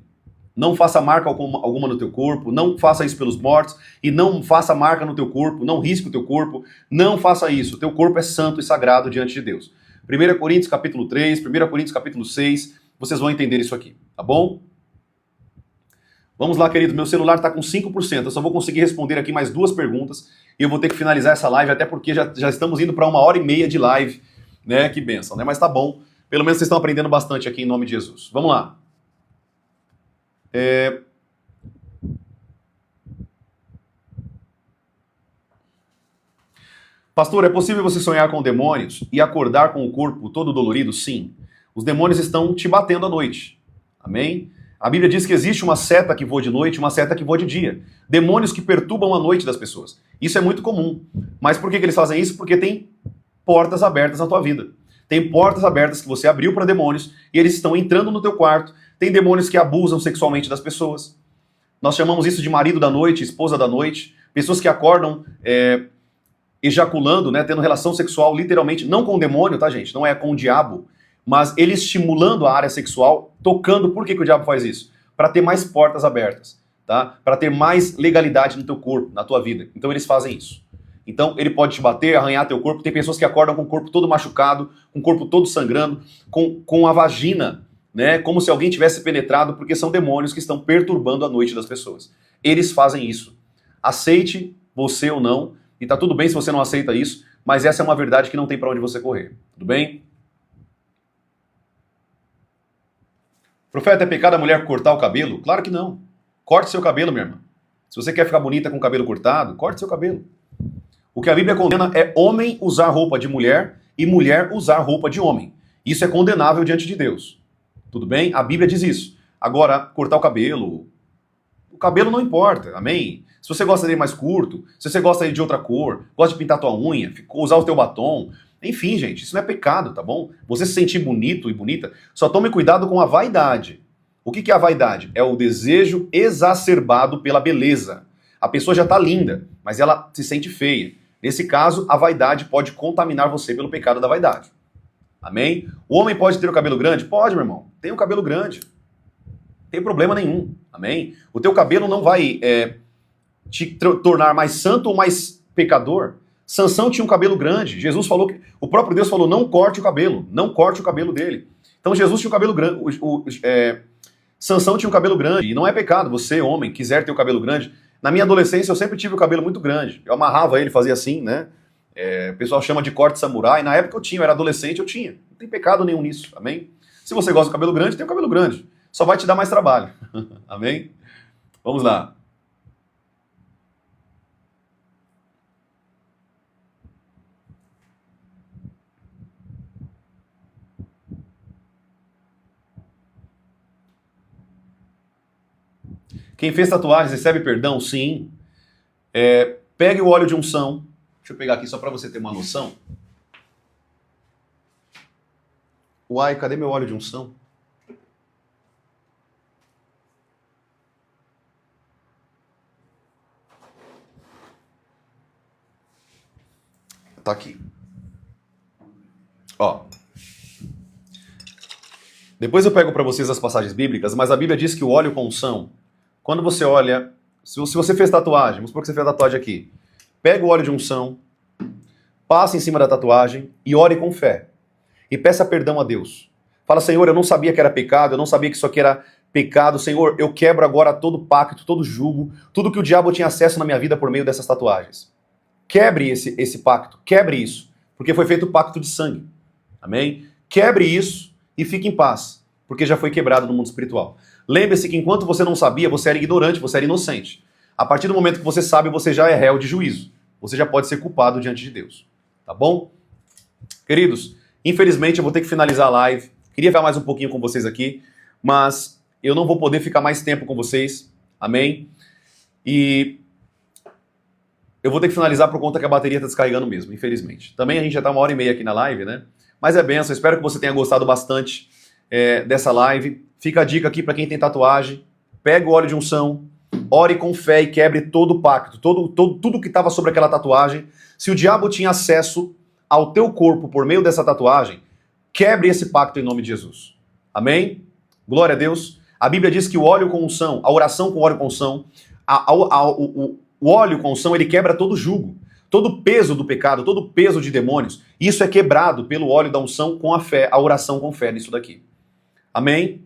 Não faça marca alguma no teu corpo, não faça isso pelos mortos, e não faça marca no teu corpo, não risque o teu corpo, não faça isso. O teu corpo é santo e sagrado diante de Deus. 1 Coríntios capítulo 3, 1 Coríntios capítulo 6, vocês vão entender isso aqui, tá bom? Vamos lá, querido, meu celular está com 5%, eu só vou conseguir responder aqui mais 2 perguntas, e eu vou ter que finalizar essa live, até porque já estamos indo para 1h30 de live, né? Que bênção, né? Mas tá bom, pelo menos vocês estão aprendendo bastante aqui em nome de Jesus. Vamos lá. Pastor, é possível você sonhar com demônios e acordar com o corpo todo dolorido? Sim. Os demônios estão te batendo à noite. Amém? A Bíblia diz que existe uma seta que voa de noite e uma seta que voa de dia. Demônios que perturbam a noite das pessoas. Isso é muito comum. Mas por que eles fazem isso? Porque tem portas abertas na tua vida. Tem portas abertas que você abriu para demônios e eles estão entrando no teu quarto. Tem demônios que abusam sexualmente das pessoas. Nós chamamos isso de marido da noite, esposa da noite. Pessoas que acordam ejaculando, né, tendo relação sexual literalmente, não com o demônio, tá, gente? Não é com o diabo. Mas ele estimulando a área sexual, tocando. Por que o diabo faz isso? Para ter mais portas abertas. tá? Para ter mais legalidade no teu corpo, na tua vida. Então eles fazem isso. Então ele pode te bater, arranhar teu corpo. Tem pessoas que acordam com o corpo todo machucado, com o corpo todo sangrando, com a vagina, né? Como se alguém tivesse penetrado, porque são demônios que estão perturbando a noite das pessoas. Eles fazem isso. Aceite você ou não, e tá tudo bem se você não aceita isso, mas essa é uma verdade que não tem para onde você correr. Tudo bem? Profeta, é pecado a mulher cortar o cabelo? Claro que não. Corte seu cabelo, minha irmã. Se você quer ficar bonita com o cabelo cortado, corte seu cabelo. O que a Bíblia condena é homem usar roupa de mulher e mulher usar roupa de homem. Isso é condenável diante de Deus. Tudo bem? A Bíblia diz isso. Agora, cortar o cabelo não importa, amém? Se você gosta dele mais curto, se você gosta dele de outra cor, gosta de pintar tua unha, usar o teu batom, enfim, gente, isso não é pecado, tá bom? Você se sentir bonito e bonita, só tome cuidado com a vaidade. O que é a vaidade? É o desejo exacerbado pela beleza. A pessoa já tá linda, mas ela se sente feia. Nesse caso, a vaidade pode contaminar você pelo pecado da vaidade. Amém? O homem pode ter o cabelo grande? Pode, meu irmão. Tem o cabelo grande. Não tem problema nenhum. Amém? O teu cabelo não vai te tornar mais santo ou mais pecador. Sansão tinha um cabelo grande. Jesus falou, o próprio Deus falou, não corte o cabelo. Não corte o cabelo dele. Então Jesus tinha um cabelo grande. Sansão tinha um cabelo grande. E não é pecado. Você, homem, quiser ter o cabelo grande. Na minha adolescência, eu sempre tive o cabelo muito grande. Eu amarrava ele, fazia assim, né? O pessoal chama de corte samurai. Na época eu era adolescente, eu tinha. Não tem pecado nenhum nisso, amém? Se você gosta do cabelo grande, tem o cabelo grande. Só vai te dar mais trabalho, amém? Vamos lá. Quem fez tatuagens recebe perdão? Sim. Pegue o óleo de unção. Deixa eu pegar aqui só para você ter uma noção. Uai, cadê meu óleo de unção? Tá aqui. Ó. Depois eu pego para vocês as passagens bíblicas, mas a Bíblia diz que o óleo com unção, quando você olha, se você fez tatuagem, vamos supor que você fez tatuagem aqui, pega o óleo de unção, passa em cima da tatuagem e ore com fé. E peça perdão a Deus. Fala, Senhor, eu não sabia que era pecado, eu não sabia que isso aqui era pecado. Senhor, eu quebro agora todo pacto, todo jugo, tudo que o diabo tinha acesso na minha vida por meio dessas tatuagens. Quebre esse pacto, quebre isso, porque foi feito o pacto de sangue. Amém? Quebre isso e fique em paz, porque já foi quebrado no mundo espiritual. Lembre-se que enquanto você não sabia, você era ignorante, você era inocente. A partir do momento que você sabe, você já é réu de juízo. Você já pode ser culpado diante de Deus. Tá bom? Queridos, infelizmente eu vou ter que finalizar a live. Queria ficar mais um pouquinho com vocês aqui, mas eu não vou poder ficar mais tempo com vocês. Amém? E eu vou ter que finalizar por conta que a bateria está descarregando mesmo, infelizmente. Também a gente já está 1h30 aqui na live, né? Mas é benção, espero que você tenha gostado bastante dessa live. Fica a dica aqui para quem tem tatuagem. Pega o óleo de unção, ore com fé e quebre todo o pacto, tudo que estava sobre aquela tatuagem. Se o diabo tinha acesso ao teu corpo por meio dessa tatuagem, quebre esse pacto em nome de Jesus. Amém? Glória a Deus. A Bíblia diz que o óleo com unção, a oração com óleo com unção, o óleo com unção, ele quebra todo jugo, todo o peso do pecado, todo o peso de demônios. Isso é quebrado pelo óleo da unção com a fé, a oração com fé nisso daqui. Amém?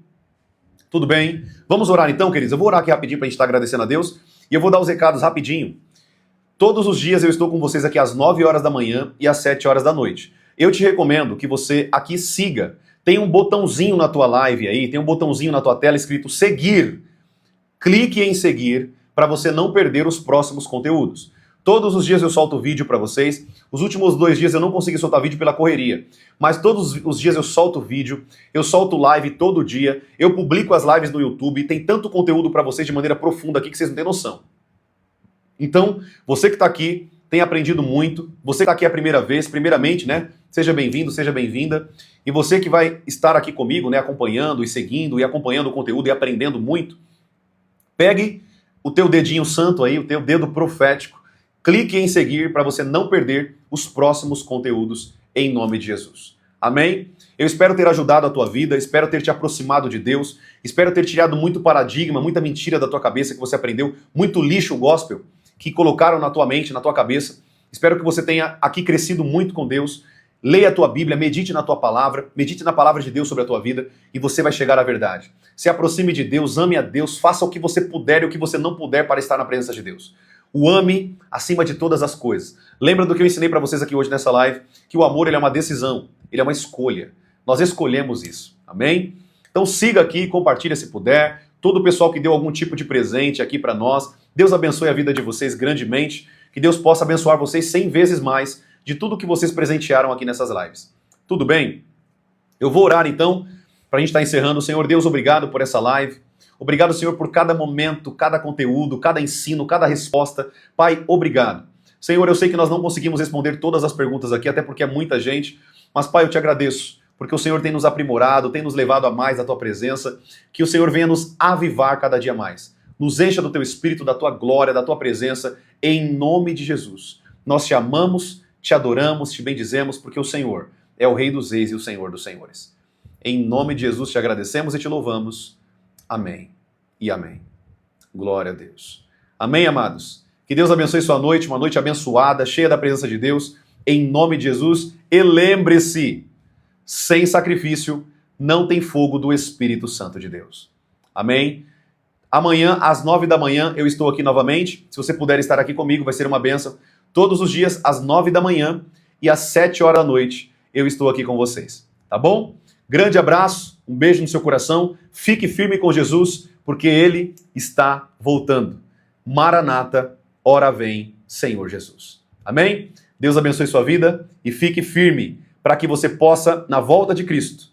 Tudo bem? Vamos orar então, queridos? Eu vou orar aqui rapidinho para a gente estar agradecendo a Deus e eu vou dar os recados rapidinho. Todos os dias eu estou com vocês aqui às 9 horas da manhã e às 7 horas da noite. Eu te recomendo que você aqui siga. Tem um botãozinho na tua live aí, tem um botãozinho na tua tela escrito seguir. Clique em seguir para você não perder os próximos conteúdos. Todos os dias eu solto vídeo para vocês. Os últimos 2 dias eu não consegui soltar vídeo pela correria. Mas todos os dias eu solto vídeo, eu solto live todo dia, eu publico as lives no YouTube, tem tanto conteúdo para vocês de maneira profunda aqui que vocês não têm noção. Então, você que está aqui, tem aprendido muito. Você que está aqui a primeira vez, primeiramente, né? Seja bem-vindo, seja bem-vinda. E você que vai estar aqui comigo, né? Acompanhando e seguindo e acompanhando o conteúdo e aprendendo muito. Pegue o teu dedinho santo aí, o teu dedo profético. Clique em seguir para você não perder os próximos conteúdos em nome de Jesus. Amém? Eu espero ter ajudado a tua vida, espero ter te aproximado de Deus, espero ter tirado muito paradigma, muita mentira da tua cabeça que você aprendeu, muito lixo gospel que colocaram na tua mente, na tua cabeça. Espero que você tenha aqui crescido muito com Deus. Leia a tua Bíblia, medite na tua palavra, medite na palavra de Deus sobre a tua vida e você vai chegar à verdade. Se aproxime de Deus, ame a Deus, faça o que você puder e o que você não puder para estar na presença de Deus. O ame acima de todas as coisas. Lembra do que eu ensinei para vocês aqui hoje nessa live? Que o amor ele é uma decisão, ele é uma escolha. Nós escolhemos isso, amém? Então siga aqui, compartilha se puder. Todo o pessoal que deu algum tipo de presente aqui para nós, Deus abençoe a vida de vocês grandemente. Que Deus possa abençoar vocês 100 vezes mais de tudo que vocês presentearam aqui nessas lives. Tudo bem? Eu vou orar então, para a gente estar encerrando. Senhor Deus, obrigado por essa live. Obrigado, Senhor, por cada momento, cada conteúdo, cada ensino, cada resposta. Pai, obrigado. Senhor, eu sei que nós não conseguimos responder todas as perguntas aqui, até porque é muita gente, mas Pai, eu te agradeço, porque o Senhor tem nos aprimorado, tem nos levado a mais da tua presença, que o Senhor venha nos avivar cada dia mais. Nos encha do teu Espírito, da tua glória, da tua presença, em nome de Jesus. Nós te amamos, te adoramos, te bendizemos, porque o Senhor é o Rei dos Reis e o Senhor dos Senhores. Em nome de Jesus te agradecemos e te louvamos. Amém e amém. Glória a Deus. Amém, amados? Que Deus abençoe sua noite, uma noite abençoada, cheia da presença de Deus, em nome de Jesus. E lembre-se, sem sacrifício não tem fogo do Espírito Santo de Deus. Amém? Amanhã, às 9 da manhã, eu estou aqui novamente. Se você puder estar aqui comigo, vai ser uma bênção. Todos os dias, às 9 da manhã e às 7 horas da noite, eu estou aqui com vocês. Tá bom? Grande abraço, um beijo no seu coração. Fique firme com Jesus, porque Ele está voltando. Maranata, ora vem, Senhor Jesus. Amém? Deus abençoe sua vida e fique firme para que você possa, na volta de Cristo,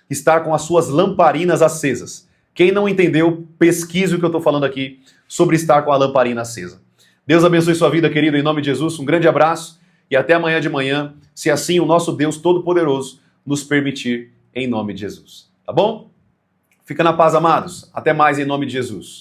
estar com as suas lamparinas acesas. Quem não entendeu, pesquise o que eu estou falando aqui sobre estar com a lamparina acesa. Deus abençoe sua vida, querido, em nome de Jesus. Um grande abraço e até amanhã de manhã, se assim o nosso Deus Todo-Poderoso nos permitir, em nome de Jesus. Tá bom? Fica na paz, amados. Até mais em nome de Jesus.